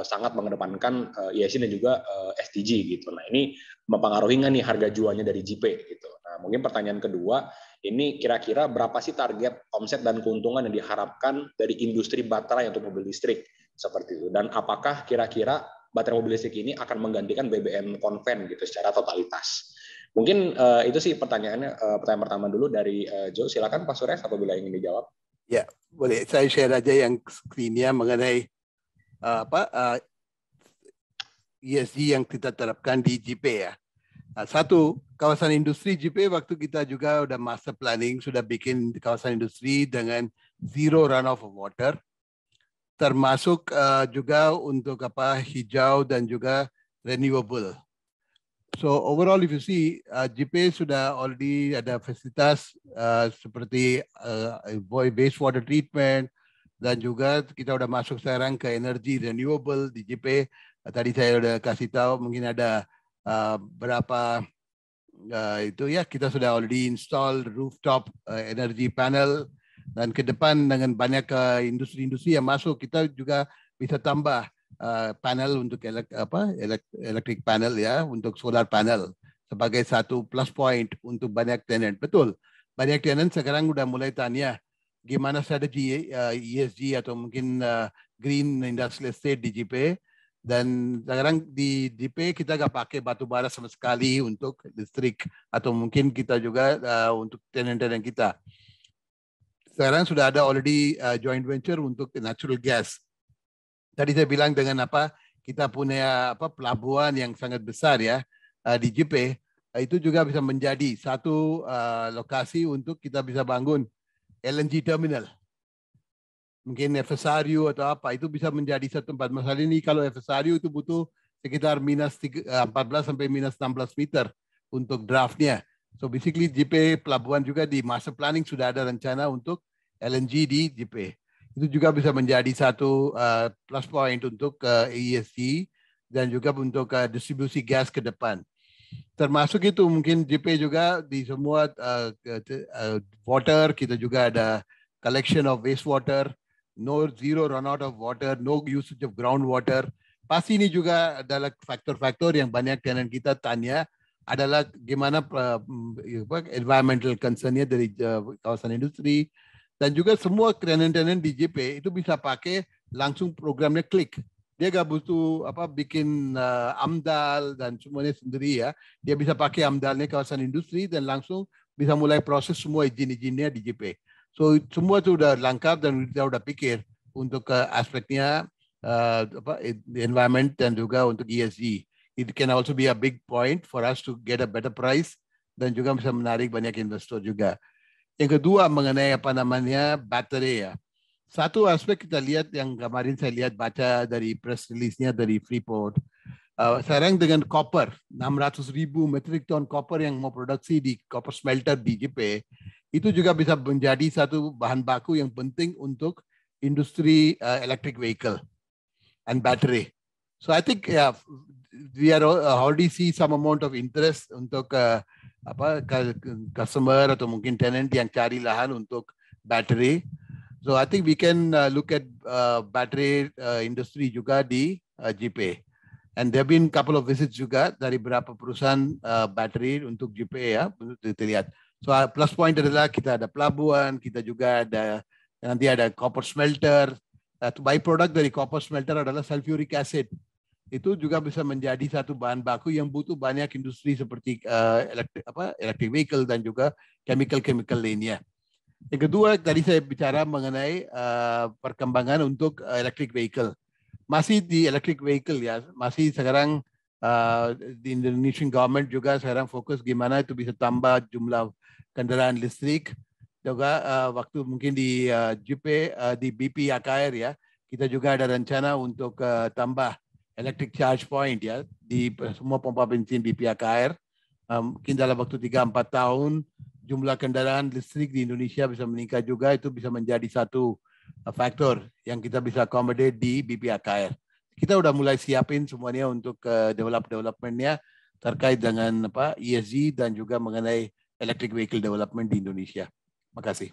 sangat mengedepankan ESG dan juga SDG gitu. Nah, ini mempengaruhi nggak nih harga jualnya dari JP gitu. Nah, mungkin pertanyaan kedua, ini kira-kira berapa sih target omset dan keuntungan yang diharapkan dari industri baterai untuk mobil listrik seperti itu, dan apakah kira-kira baterai mobil listrik ini akan menggantikan BBM konven gitu secara totalitas. Mungkin itu sih pertanyaan pertama dulu dari Joe. Silakan Pak Sures apabila ingin dijawab. Ya, boleh. Saya share aja yang screen-nya mengenai ESG yang kita terapkan di JP ya. Satu, kawasan industri JP waktu kita juga udah master planning, sudah bikin kawasan industri dengan zero runoff of water, termasuk juga untuk hijau dan juga renewable. So overall if you see, JP sudah already ada fasilitas seperti wastewater treatment, dan juga kita udah masuk sekarang ke energi renewable di JP. Tadi saya udah kasih tahu mungkin ada berapa itu ya, kita sudah already install rooftop energy panel, dan ke depan dengan banyak industri-industri yang masuk, kita juga bisa tambah panel untuk electric panel ya, untuk solar panel sebagai satu plus point untuk banyak tenant. Betul, banyak tenant sekarang udah mulai tanya gimana strategi ESG atau mungkin green industrial estate di JP. Dan sekarang di JP kita nggak pakai batu bara sama sekali untuk listrik, atau mungkin kita juga untuk tenant-tenant kita. Sekarang sudah ada already joint venture untuk natural gas. Tadi saya bilang dengan kita punya pelabuhan yang sangat besar ya di JP, itu juga bisa menjadi satu lokasi untuk kita bisa bangun LNG terminal. Mungkin FSRU atau itu bisa menjadi satu tempat. Masalah ini kalau FSRU itu butuh sekitar minus 14 sampai minus 16 meter untuk draftnya. So basically JP pelabuhan juga di master planning sudah ada rencana untuk LNG di JP. Itu juga bisa menjadi satu plus point untuk ESG dan juga untuk distribusi gas ke depan. Termasuk itu mungkin JP juga di semua water, kita juga ada collection of wastewater, zero run out of water, no usage of groundwater. Pasti ini juga adalah faktor-faktor yang banyak tenant kita tanya, adalah gimana environmental concern-nya dari kawasan industri. Dan juga semua tenant-tenant di JP itu bisa pakai langsung programnya klik. Dia gak butuh bikin AMDAL dan semuanya sendiri ya. Dia bisa pakai AMDAL-nya kawasan industri dan langsung bisa mulai proses semua izin-izinnya di JP. So semua itu udah lengkap dan kita udah pikir untuk aspeknya the environment dan juga untuk ESG. It can also be a big point for us to get a better price dan juga bisa menarik banyak investor juga. Yang kedua mengenai battery ya. Satu aspek kita lihat yang kemarin saya lihat baca dari press release-nya dari Freeport. Sekarang dengan copper, 600,000 metric ton copper yang mau produksi di copper smelter di JP, itu juga bisa menjadi satu bahan baku yang penting untuk industri electric vehicle and battery. So I think we are already see some amount of interest untuk customer atau mungkin tenant yang cari lahan untuk battery. So I think we can look at battery industry juga di JP. And there have been couple of visits juga dari beberapa perusahaan battery untuk JP ya, untuk dilihat. So plus point adalah kita ada pelabuhan, kita juga ada nanti ada copper smelter. Byproduct dari copper smelter adalah sulfuric acid. Itu juga bisa menjadi satu bahan baku yang butuh banyak industri seperti electric vehicle dan juga chemical lainnya. Yang kedua, tadi saya bicara mengenai perkembangan untuk electric vehicle. Masih di electric vehicle ya, masih sekarang di Indonesian government juga sekarang fokus gimana itu bisa tambah jumlah kendaraan listrik. Juga waktu mungkin di JP, di BP AKR ya, kita juga ada rencana untuk tambah electric charge point ya di semua pompa bensin BP AKR. Mungkin dalam waktu 3-4 tahun jumlah kendaraan listrik di Indonesia bisa meningkat juga, itu bisa menjadi satu faktor yang kita bisa accommodate di BP AKR. Kita udah mulai siapin semuanya untuk development-nya terkait dengan ESG dan juga mengenai electric vehicle development di Indonesia. Makasih.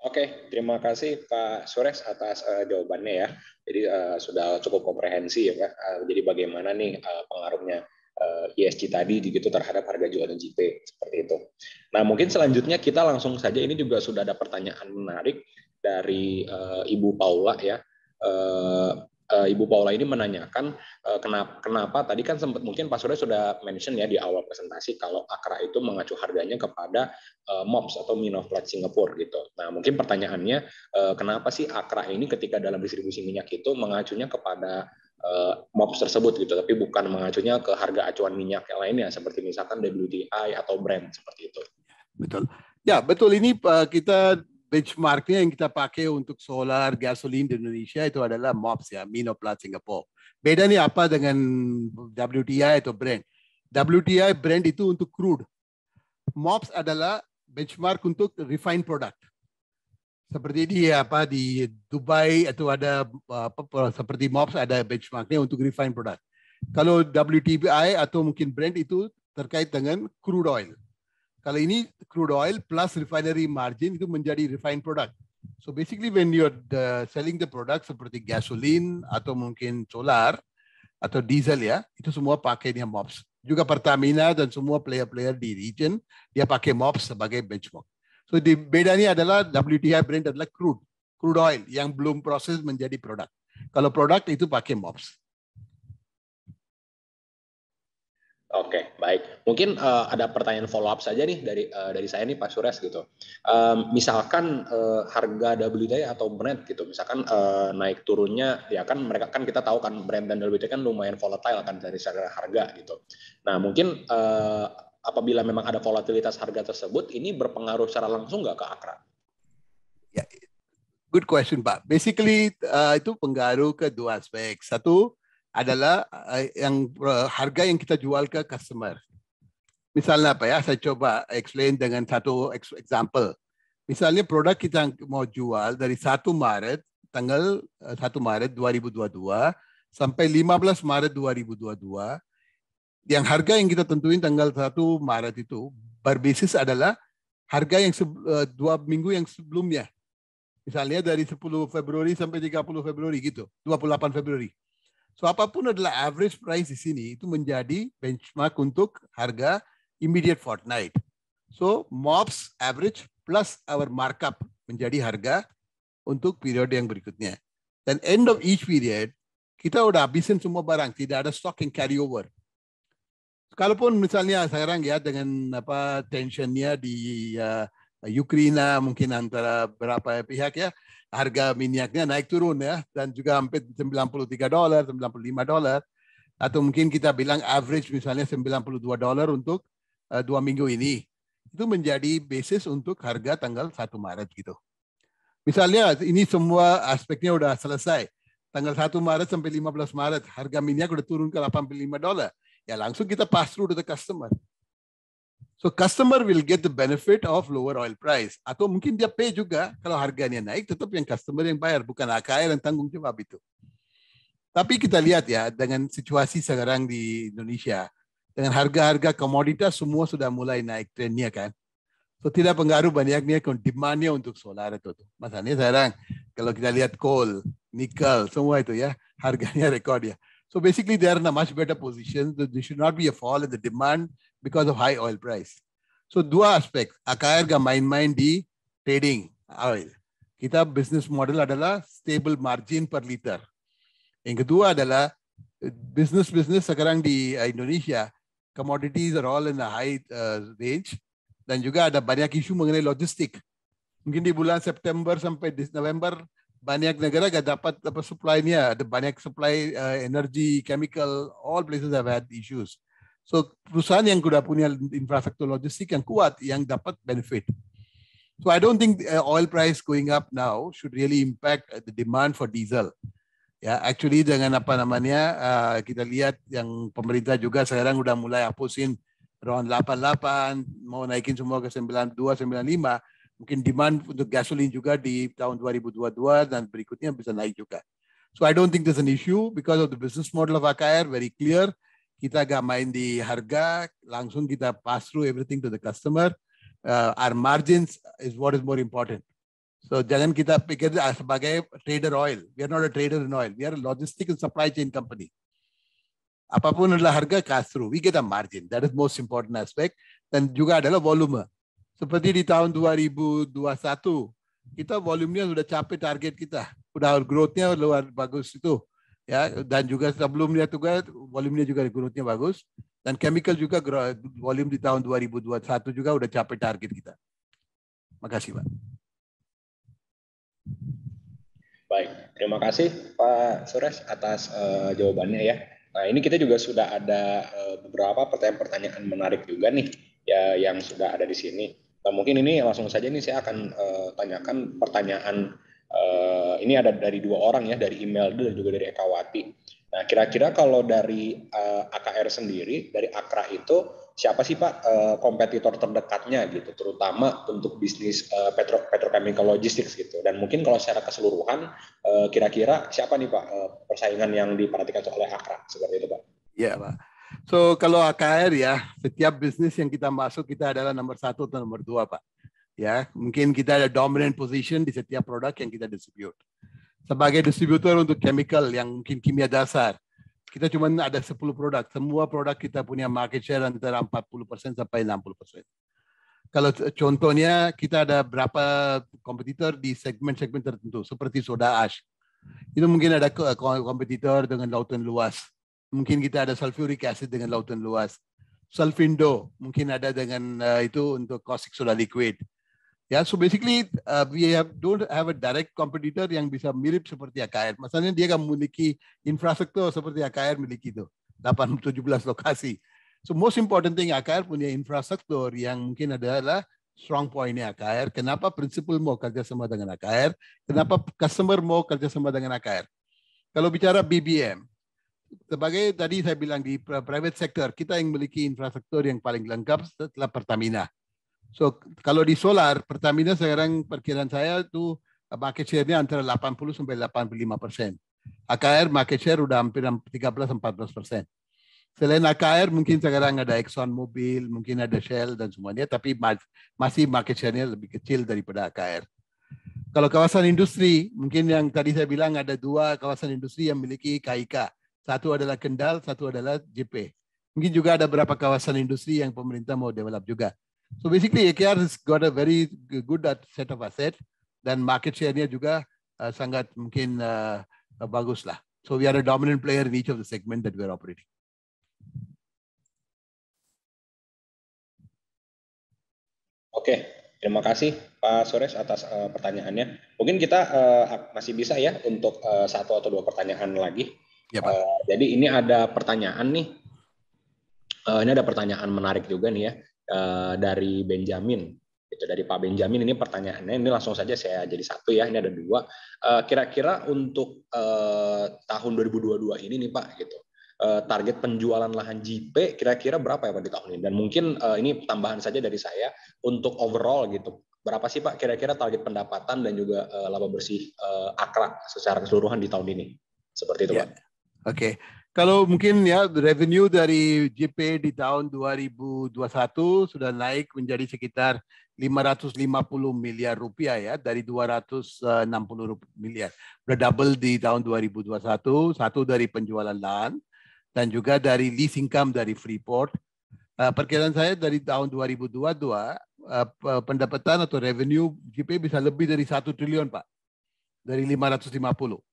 Oke, terima kasih Pak Suresh atas jawabannya ya. Jadi sudah cukup komprehensif ya. Jadi bagaimana nih pengaruhnya ESG tadi gitu terhadap harga jual JP seperti itu. Nah, mungkin selanjutnya kita langsung saja, ini juga sudah ada pertanyaan menarik dari Ibu Paula ya. Ibu Paula ini menanyakan kenapa tadi kan sempat mungkin Pak Surya sudah mention ya di awal presentasi kalau Akra itu mengacu harganya kepada MOPS atau Mean of Pledge Singapore gitu. Nah, mungkin pertanyaannya kenapa sih Akra ini ketika dalam distribusi minyak itu mengacunya kepada MOPS tersebut gitu, tapi bukan mengacunya ke harga acuan minyak yang lainnya seperti misalkan WTI atau Brent seperti itu. Betul. Ya, betul, ini kita benchmarknya yang kita pakai untuk solar, gasolin di Indonesia itu adalah MOPS ya, Mean of Pledge Singapore. Bedanya apa dengan WTI atau Brent? WTI, Brent itu untuk crude. MOPS adalah benchmark untuk refined product. Seperti di Dubai atau ada seperti MOPS ada benchmarknya untuk refined product. Kalau WTI atau mungkin Brent itu terkait dengan crude oil. Kalau ini crude oil plus refinery margin itu menjadi refined product. So basically when you're selling the product seperti gasoline atau mungkin solar atau diesel ya, itu semua pakai dia MOPS. Juga Pertamina dan semua player-player di region dia pakai MOPS sebagai benchmark. So di bedanya adalah WTI Brent adalah crude oil yang belum proses menjadi produk. Kalau produk itu pakai MOPS. Oke, baik. Mungkin ada pertanyaan follow up saja nih dari saya nih Pak Suresh gitu. Misalkan harga WTI atau Brent gitu, misalkan naik turunnya ya kan mereka kan kita tahu kan Brent dan WTI kan lumayan volatile kan dari secara harga gitu. Nah, mungkin apabila memang ada volatilitas harga tersebut, ini berpengaruh secara langsung nggak ke Akra? Ya, good question Pak. Basically itu pengaruh ke dua aspek. Satu adalah yang harga yang kita jual ke customer. Misalnya apa ya? Saya coba explain dengan satu example. Misalnya produk kita mau jual dari 1 Maret tanggal 1 Maret 2022 sampai 15 Maret 2022. Yang harga yang kita tentuin tanggal 1 Maret itu berbasis adalah harga yang 2 minggu yang sebelumnya. Misalnya dari 10 Februari sampai 30 Februari gitu, 28 Februari. So apapun adalah average price di sini itu menjadi benchmark untuk harga immediate fortnight. So MOPS average plus our markup menjadi harga untuk periode yang berikutnya. Dan end of each period kita udah habisin semua barang, tidak ada stock yang carry over. Kalaupun misalnya sekarang ya dengan apa tensionnya di Ukraina mungkin antara berapa pihak ya, harga minyaknya naik turun ya, dan juga hampir $93, $95, atau mungkin kita bilang average misalnya $92 untuk 2 minggu ini, itu menjadi basis untuk harga tanggal 1 Maret gitu. Misalnya ini semua aspeknya udah selesai, tanggal 1 Maret sampai 15 Maret harga minyak udah turun ke $85, ya langsung kita pass through to the customer. So customer will get the benefit of lower oil price. Atau mungkin dia pay juga kalau harganya naik, tetap yang customer yang bayar, bukan AKR yang tanggung jawab itu. Tapi kita lihat ya, dengan situasi sekarang di Indonesia, dengan harga-harga komoditas semua sudah mulai naik trennya kan. So tidak pengaruh banyaknya demandnya untuk solar itu. Masalahnya sekarang kalau kita lihat coal, nikel, semua itu ya, harganya rekor ya. So basically they are in a much better position. So there should not be a fall in the demand because of high oil price. So dua aspek, AKR gak main-main di trading oil. Kita business model adalah stable margin per liter. Yang kedua adalah business sekarang di Indonesia, commodities are all in a high range, dan juga ada banyak isu mengenai logistik. Mungkin di bulan September sampai November banyak negara gak dapat supply-nya, ada banyak supply energy, chemical, all places have had issues. So perusahaan yang sudah punya infrastruktur logistik yang kuat yang dapat benefit. So I don't think oil price going up now should really impact the demand for diesel. Ya, actually dengan apa namanya kita lihat yang pemerintah juga sekarang udah mulai hapusin around 88, mau naikin semua ke 92, 95. Mungkin demand untuk gasolin juga di tahun 2022 dan berikutnya bisa naik juga. So I don't think there's an issue because of the business model of AKR, very clear. Kita gak main di harga, langsung kita pass through everything to the customer. Our margins is what is more important. So jangan kita pikir sebagai trader oil. We are not a trader in oil. We are a logistic and supply chain company. Apapun adalah harga, pass through. We get a margin. That is most important aspect. Dan juga adalah volume. Seperti di tahun 2021, kita volumenya sudah capai target kita. Udah growth-nya luar bagus itu. Ya, dan juga sebelumnya juga volumenya juga growth-nya bagus. Dan chemical juga volume di tahun 2021 juga udah capai target kita. Makasih, Pak. Baik, terima kasih Pak Suresh atas jawabannya ya. Nah, ini kita juga sudah ada beberapa pertanyaan-pertanyaan menarik juga nih ya yang sudah ada di sini. Nah, mungkin ini langsung saja nih saya akan tanyakan pertanyaan ini ada dari dua orang ya, dari email dan juga dari Ekawati. Nah, kira-kira kalau dari AKR sendiri, dari Akra itu siapa sih Pak kompetitor terdekatnya gitu, terutama untuk bisnis petrochemical logistics gitu. Dan mungkin kalau secara keseluruhan kira-kira siapa nih Pak persaingan yang diperhatikan oleh Akra seperti itu Pak? Iya Pak. So kalau AKR ya, setiap bisnis yang kita masuk kita adalah nomor 1 atau nomor 2 Pak. Ya, mungkin kita ada dominant position di setiap produk yang kita distribute. Sebagai distributor untuk chemical yang mungkin kimia dasar, kita cuma ada 10 produk. Semua produk kita punya market share antara 40% sampai 60%. Kalau contohnya kita ada berapa kompetitor di segmen-segmen tertentu, seperti soda ash. Itu mungkin ada kompetitor dengan lautan luas. Mungkin kita ada sulfuric acid dengan lautan luas. Sulfindo mungkin ada dengan itu untuk caustic soda liquid. Ya, so basically we don't have a direct competitor yang bisa mirip seperti AKR. Masalahnya dia kan memiliki infrastruktur seperti AKR miliki itu, 17 lokasi. So most important thing AKR punya infrastruktur yang mungkin adalah strong point-nya AKR. Kenapa prinsipal mau kerjasama dengan AKR? Kenapa customer mau kerjasama dengan AKR? Kalau bicara BBM, sebagai tadi saya bilang di private sector, kita yang memiliki infrastruktur yang paling lengkap setelah Pertamina. So kalau di solar, Pertamina sekarang perkiraan saya itu market share-nya antara 80 sampai 85%. AKR market share udah hampir 13-14%. Selain AKR mungkin sekarang ada Exxon Mobil, mungkin ada Shell dan semuanya, tapi masih market share-nya lebih kecil daripada AKR. Kalau kawasan industri, mungkin yang tadi saya bilang ada 2 kawasan industri yang memiliki KIK. Satu adalah Kendal, satu adalah JP. Mungkin juga ada beberapa kawasan industri yang pemerintah mau develop juga. So basically AKR has got a very good set of assets dan market share-nya juga sangat mungkin bagus lah. So we are a dominant player in each of the segment that we are operating. Oke, terima kasih Pak Suresh atas pertanyaannya. Mungkin kita masih bisa ya untuk satu atau dua pertanyaan lagi. Ya, Pak. Jadi ini ada pertanyaan nih. Ini ada pertanyaan menarik juga nih ya dari Benjamin. Itu dari Pak Benjamin. Ini pertanyaannya. Ini langsung saja saya jadi satu ya. Ini ada dua. Kira-kira untuk tahun 2022 ini nih Pak, gitu. Target penjualan lahan JP kira-kira berapa ya Pak di tahun ini? Dan mungkin ini tambahan saja dari saya untuk overall gitu. Berapa sih Pak kira-kira target pendapatan dan juga laba bersih Akra secara keseluruhan di tahun ini? Seperti itu Pak. Oke. Kalau mungkin ya revenue dari JP di tahun 2021 sudah naik menjadi sekitar 550 miliar rupiah ya, dari 260 miliar. Sudah double di tahun 2021, satu dari penjualan lahan dan juga dari lease income dari Freeport. Perkiraan saya dari tahun 2022 pendapatan atau revenue JP bisa lebih dari 1 triliun Pak. Dari 550.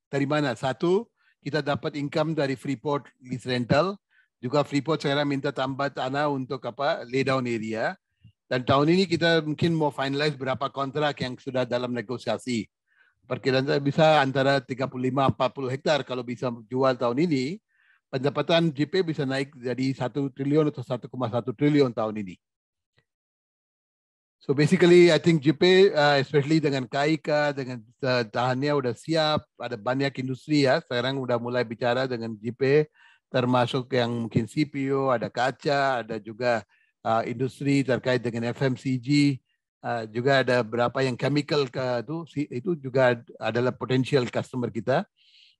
Dari mana? Satu, kita dapat income dari Freeport lease rental. Juga Freeport sekarang minta tambah tanah untuk lay down area. Dan tahun ini kita mungkin mau finalize berapa kontrak yang sudah dalam negosiasi. Perkiraan saya bisa antara 35-40 hektar kalau bisa jual tahun ini. Pendapatan JP bisa naik jadi 1 triliun atau 1,1 triliun tahun ini. So basically, I think JP, especially dengan KIK, dengan tahannya udah siap, ada banyak industri ya. Sekarang udah mulai bicara dengan JP, termasuk yang mungkin CPO, ada kaca, ada juga industri terkait dengan FMCG, juga ada berapa yang chemical itu juga adalah potential customer kita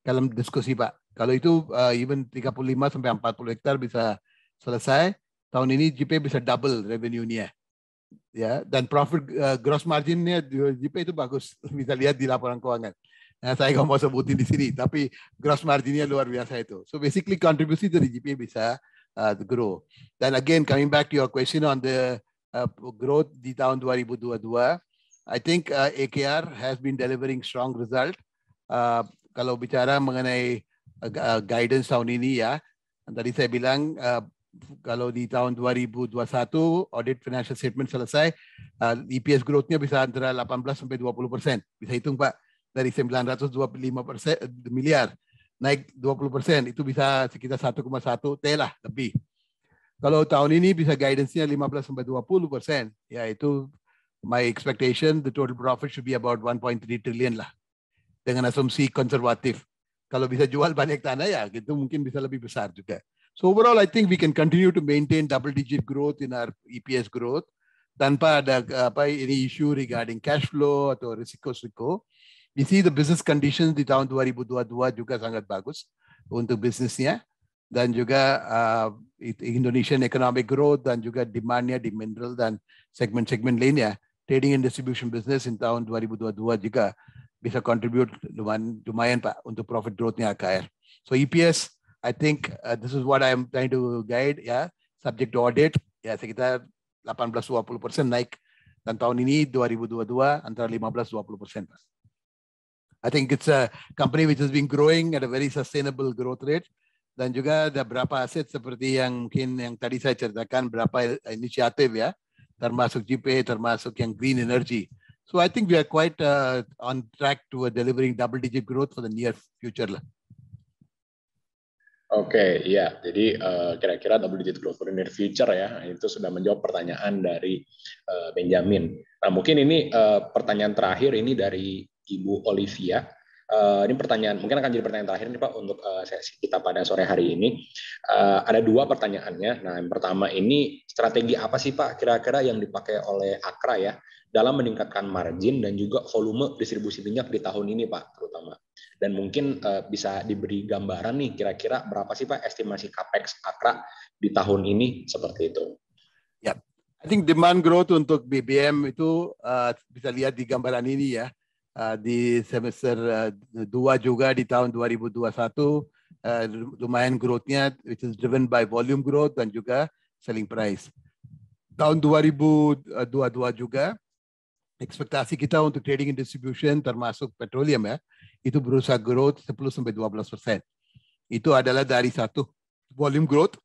dalam diskusi Pak. Kalau itu even 35 sampai 40 hektar bisa selesai, tahun ini JP bisa double revenue-nya. Ya, dan profit gross margin-nya JP itu bagus, bisa lihat di laporan keuangan. Nah, saya nggak mau sebutin di sini, tapi gross margin-nya luar biasa itu. So basically kontribusi dari JP bisa grow. Dan again, coming back to your question on the growth di tahun 2022, I think AKR has been delivering strong result. Kalau bicara mengenai guidance tahun ini ya, tadi saya bilang kalau di tahun 2021 audit financial statement selesai, EPS growth-nya bisa antara 18 sampai 20%. Bisa hitung Pak, dari 925 miliar naik 20%, itu bisa sekitar 1,1 T lah lebih. Kalau tahun ini bisa guidance-nya 15 sampai 20%, ya itu my expectation the total profit should be about 1.3 trillion lah. Dengan asumsi konservatif. Kalau bisa jual banyak tanah ya, gitu mungkin bisa lebih besar juga. So overall, I think we can continue to maintain double-digit growth in our EPS growth tanpa ada any issue regarding cash flow atau risiko-risiko. We see the business conditions di tahun 2022 juga sangat bagus untuk bisnisnya dan juga Indonesian economic growth dan juga demand-nya di mineral dan segmen-segmen lainnya. Trading and distribution business in tahun 2022 juga bisa contribute lumayan Pak untuk profit growth-nya AKR. So EPS, I think this is what I'm trying to guide ya, subject to audit ya sekitar 18-20% naik dan tahun ini 2022 antara 15-20% Pak. I think it's a company which has been growing at a very sustainable growth rate dan juga ada beberapa aset seperti yang mungkin yang tadi saya ceritakan beberapa inisiatif ya, termasuk JP, termasuk yang green energy. So I think we are quite on track to delivering double-digit growth for the near future lah. Oke, iya. Jadi kira-kira double-digit growth for the near future ya. Itu sudah menjawab pertanyaan dari Benjamin. Nah mungkin ini pertanyaan terakhir ini dari Ibu Olivia. Ini pertanyaan, mungkin akan jadi pertanyaan terakhir nih Pak untuk sesi kita pada sore hari ini. Ada dua pertanyaannya. Nah yang pertama ini strategi apa sih Pak kira-kira yang dipakai oleh Akra ya dalam meningkatkan margin dan juga volume distribusi minyak di tahun ini Pak terutama. Dan mungkin bisa diberi gambaran nih kira-kira berapa sih Pak estimasi CAPEX Akra di tahun ini seperti itu. Ya, I think demand growth untuk BBM itu bisa lihat di gambaran ini ya. Di semester 2 juga di tahun 2021 lumayan growth-nya which is driven by volume growth dan juga selling price. Tahun 2022 juga ekspektasi kita untuk trading and distribution termasuk petroleum ya, itu berusaha growth 10-12%. Itu adalah dari satu volume growth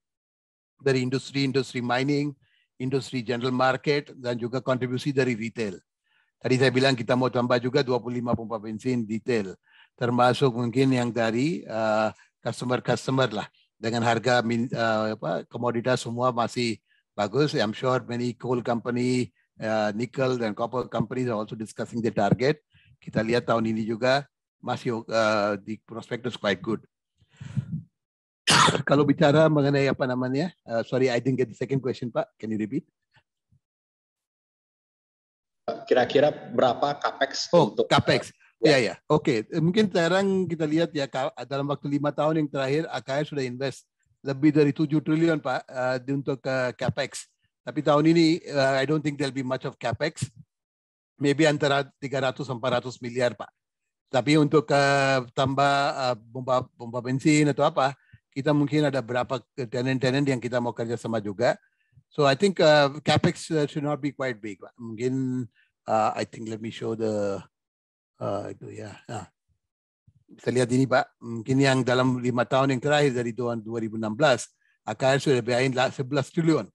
dari industri mining, industri general market, dan juga kontribusi dari retail. Tadi saya bilang kita mau tambah juga 25 pompa bensin detail, termasuk mungkin yang dari customer lah, dengan harga komoditas semua masih bagus. I'm sure many coal company, nickel dan copper companies are also discussing the target. Kita lihat tahun ini juga masih di prospectus quite good. Kalau bicara mengenai apa namanya, sorry I didn't get the second question Pak, can you repeat? Kira-kira berapa capex untuk capex? Ya. Oke. Mungkin sekarang kita lihat ya, dalam waktu 5 tahun yang terakhir AKR sudah invest lebih dari 7 triliun Pak untuk capex. Tapi tahun ini I don't think there'll be much of capex. Maybe antara 300-400 miliar Pak. Tapi untuk tambah bomba bensin atau apa, kita mungkin ada berapa tenant-tenant yang kita mau kerja sama juga. So I think capex should not be quite big. Mungkin I think let me show the itu ya. Nah, bisa lihat ini Pak. Mungkin yang dalam 5 tahun yang terakhir dari tahun 2016, AKR sudah biayain 11 triliun.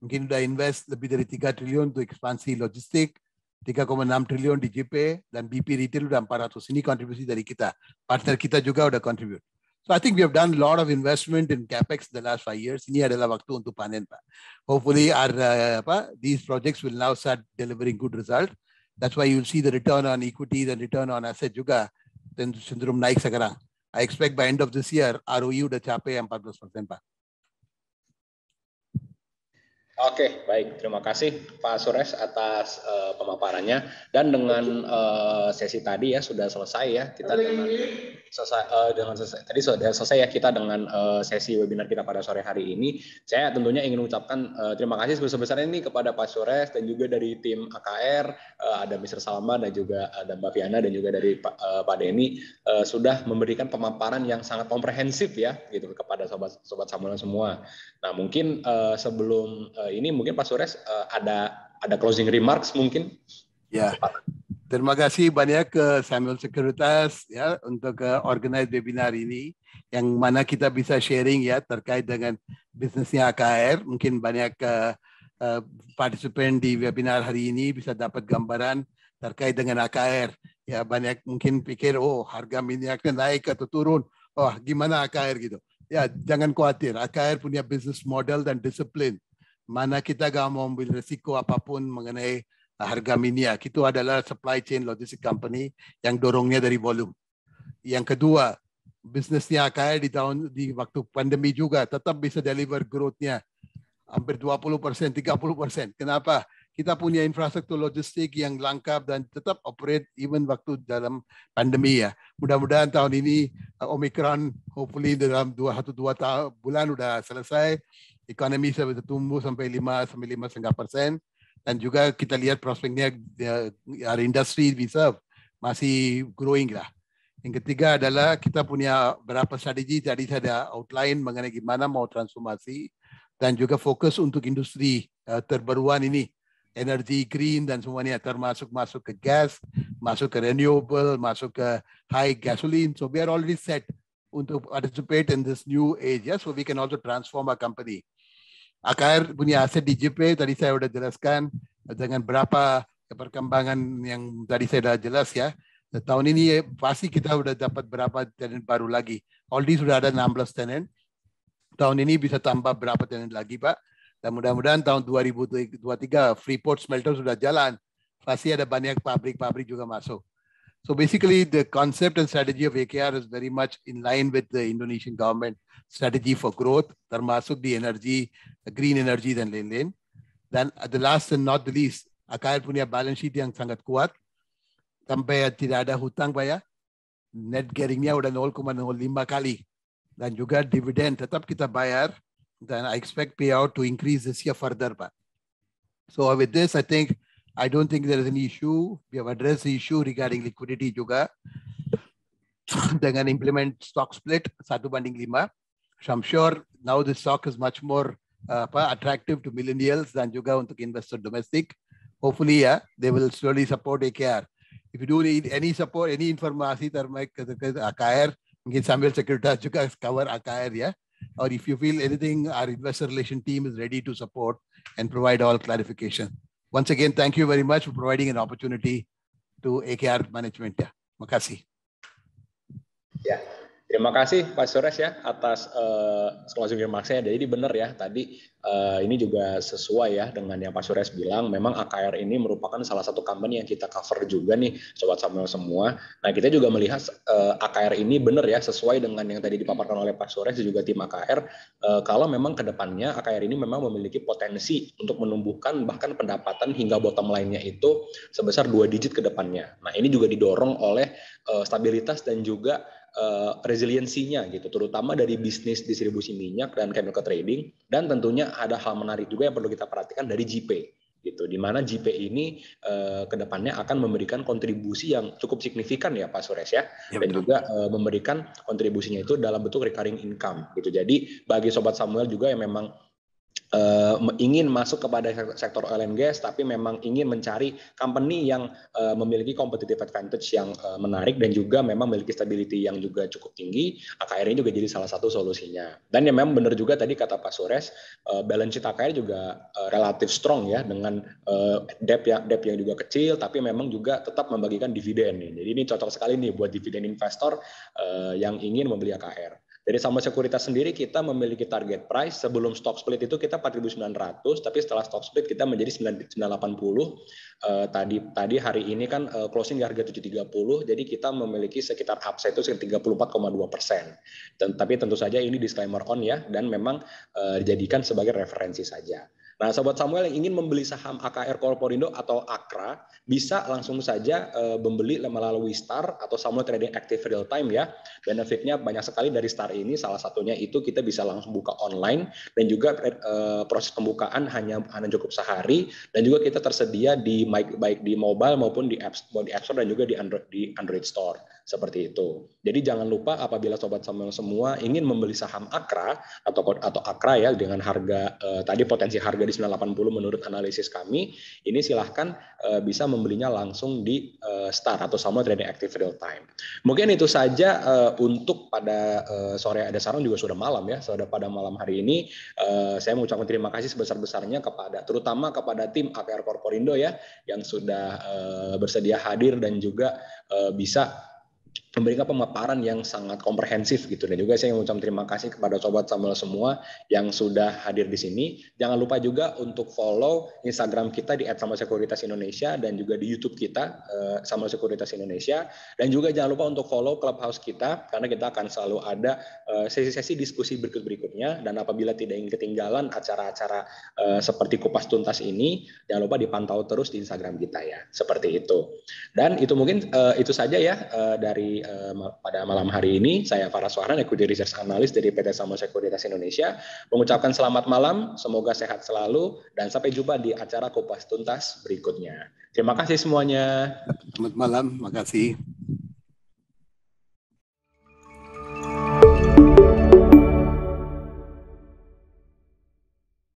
Mungkin sudah invest lebih dari 3 triliun untuk ekspansi logistik, 3,6 triliun di JP, dan BP Retail sudah 400. Ini kontribusi dari kita. Partner kita juga sudah contribute. So I think we have done a lot of investment in capex the last 5 years. Ini adalah waktu untuk panen Pak. Hopefully these projects will now start delivering good result. That's why you'll see the return on equity dan return on asset juga dan cenderung naik sekarang. I expect by end of this year ROE udah capai 14% Pak. Oke, baik. Terima kasih Pak Suresh atas pemaparannya. Dan dengan sesi tadi ya sudah selesai ya kita tadi sudah selesai ya kita dengan sesi webinar kita pada sore hari ini. Saya tentunya ingin mengucapkan terima kasih sebesar-besarnya ini kepada Pak Suresh dan juga dari tim AKR, ada Mr. Salman dan juga ada Mbak Viana dan juga dari Pak Denny sudah memberikan pemaparan yang sangat komprehensif ya gitu kepada sobat Samuel semua. Nah, mungkin sebelum ini mungkin Pak Suresh ada closing remarks mungkin. Ya, terima kasih banyak ke Samuel Sekuritas ya untuk organize webinar ini yang mana kita bisa sharing ya terkait dengan bisnisnya AKR. Mungkin banyak partisipan di webinar hari ini bisa dapat gambaran terkait dengan AKR. Ya banyak mungkin pikir harga minyaknya naik atau turun. Gimana AKR gitu. Ya jangan khawatir. AKR punya business model dan disiplin. Mana kita gak mau ambil risiko apapun mengenai harga minyak. Itu adalah supply chain logistic company yang dorongnya dari volume. Yang kedua, bisnisnya AKR di waktu pandemi juga tetap bisa deliver growth-nya hampir 20%, 30%. Kenapa? Kita punya infrastruktur logistik yang lengkap dan tetap operate even waktu dalam pandemi ya. Mudah-mudahan tahun ini Omicron hopefully dalam 1-2 bulan udah selesai. Ekonomi bisa tumbuh sampai 5-5,5% dan juga kita lihat prospeknya industri bisa masih growing lah. Yang ketiga adalah kita punya beberapa strategi tadi saya outline mengenai gimana mau transformasi dan juga fokus untuk industri terbaruan ini, energi green dan semuanya termasuk masuk ke gas, masuk ke renewable, masuk ke high gasoline. So we are already set untuk participate in this new age, so we can also transform our company. AKR punya aset di JP, tadi saya sudah jelaskan dengan berapa perkembangan yang tadi saya sudah jelas ya. Tahun ini pasti kita sudah dapat berapa tenant baru lagi. Already sudah ada 16 tenant. Tahun ini bisa tambah berapa tenant lagi Pak. Dan mudah-mudahan tahun 2023 Freeport Smelter sudah jalan. Pasti ada banyak pabrik-pabrik juga masuk. So basically the concept and strategy of AKR is very much in line with the Indonesian government strategy for growth, termasuk di energy, green energy dan lain-lain. Dan the last and not the least, AKR punya balance sheet yang sangat kuat, sampai tidak ada hutang Pak ya. Net gearingnya udah 0,05 kali. Dan juga dividen tetap kita bayar, dan I expect payout to increase this year further Pak. So with this, I don't think there is any issue. We have addressed the issue regarding liquidity juga dengan implement stock split 1:5. So I'm sure now the stock is much more attractive to millennials dan juga untuk investor domestic. Hopefully they will slowly support AKR. If you do need any support, any informasi terkait AKR, mungkin Samuel Sekuritas juga cover AKR ya. Or if you feel anything, our investor relation team is ready to support and provide all clarification. Once again, thank you very much for providing an opportunity to AKR management. Ya, makasih. Ya, terima kasih Pak Suresh ya atas closing remarks-nya. Jadi benar ya tadi ini juga sesuai ya dengan yang Pak Suresh bilang. Memang AKR ini merupakan salah satu company yang kita cover juga nih Sobat Samuel semua. Nah kita juga melihat AKR ini benar ya sesuai dengan yang tadi dipaparkan oleh Pak Suresh dan juga tim AKR. Kalau memang ke depannya AKR ini memang memiliki potensi untuk menumbuhkan bahkan pendapatan hingga bottom line-nya itu sebesar 2 digit ke depannya. Nah ini juga didorong oleh stabilitas dan juga resiliensinya gitu, terutama dari bisnis distribusi minyak dan chemical trading, dan tentunya ada hal menarik juga yang perlu kita perhatikan dari GP gitu, di mana GP ini ke depannya akan memberikan kontribusi yang cukup signifikan ya Pak Suresh ya, dan juga memberikan kontribusinya itu dalam bentuk recurring income gitu. Jadi bagi Sobat Samuel juga yang memang ingin masuk kepada sektor oil and gas tapi memang ingin mencari company yang memiliki competitive advantage yang menarik dan juga memang memiliki stability yang juga cukup tinggi, AKR ini juga jadi salah satu solusinya. Dan yang memang benar juga tadi kata Pak Suresh, balance sheet AKR juga relatif strong ya dengan debt yang juga kecil tapi memang juga tetap membagikan dividen nih. Jadi ini cocok sekali nih buat dividen investor yang ingin membeli AKR. Dari Samuel Sekuritas sendiri kita memiliki target price sebelum stock split itu kita 4.900, tapi setelah stock split kita menjadi 980. Tadi hari ini kan closing di harga 730, jadi kita memiliki sekitar upside itu sekitar 34,2%. Tapi tentu saja ini disclaimer on ya, dan memang dijadikan sebagai referensi saja. Nah, Sobat Samuel yang ingin membeli saham AKR Corporindo atau AKRA bisa langsung saja membeli melalui STAR atau Samuel Trading Active Real Time ya. Benefitnya banyak sekali dari STAR ini, salah satunya itu kita bisa langsung buka online dan juga proses pembukaan hanya cukup sehari, dan juga kita tersedia di baik di mobile maupun di App Store dan juga di Android Store seperti itu. Jadi jangan lupa apabila Sobat Samuel semua ingin membeli saham AKRA atau AKRA ya dengan harga tadi potensi harga di 980 menurut analisis kami, ini silahkan bisa membelinya langsung di STAR atau Samuel Trading Active Real Time. Mungkin itu saja untuk pada sore ada sarang juga sudah malam ya. Pada malam hari ini saya mengucapkan terima kasih sebesar-besarnya terutama kepada tim AKR Corporindo ya yang sudah bersedia hadir dan juga bisa memberikan pemaparan yang sangat komprehensif gitu, dan juga saya mengucapkan terima kasih kepada Sobat Samuel semua yang sudah hadir di sini. Jangan lupa juga untuk follow Instagram kita di @samuelsekuritas_indonesia dan juga di YouTube kita Samuel Sekuritas Indonesia, dan juga jangan lupa untuk follow Clubhouse kita karena kita akan selalu ada sesi-sesi diskusi berikutnya, dan apabila tidak ingin ketinggalan acara-acara seperti Kupas Tuntas ini, jangan lupa dipantau terus di Instagram kita ya, seperti itu. Dan itu mungkin itu saja ya dari pada malam hari ini. Saya Farah Suharan, Equity Research Analyst dari PT Samuel Sekuritas Indonesia, mengucapkan selamat malam, semoga sehat selalu, dan sampai jumpa di acara Kupas Tuntas berikutnya. Terima kasih semuanya. Selamat malam, makasih.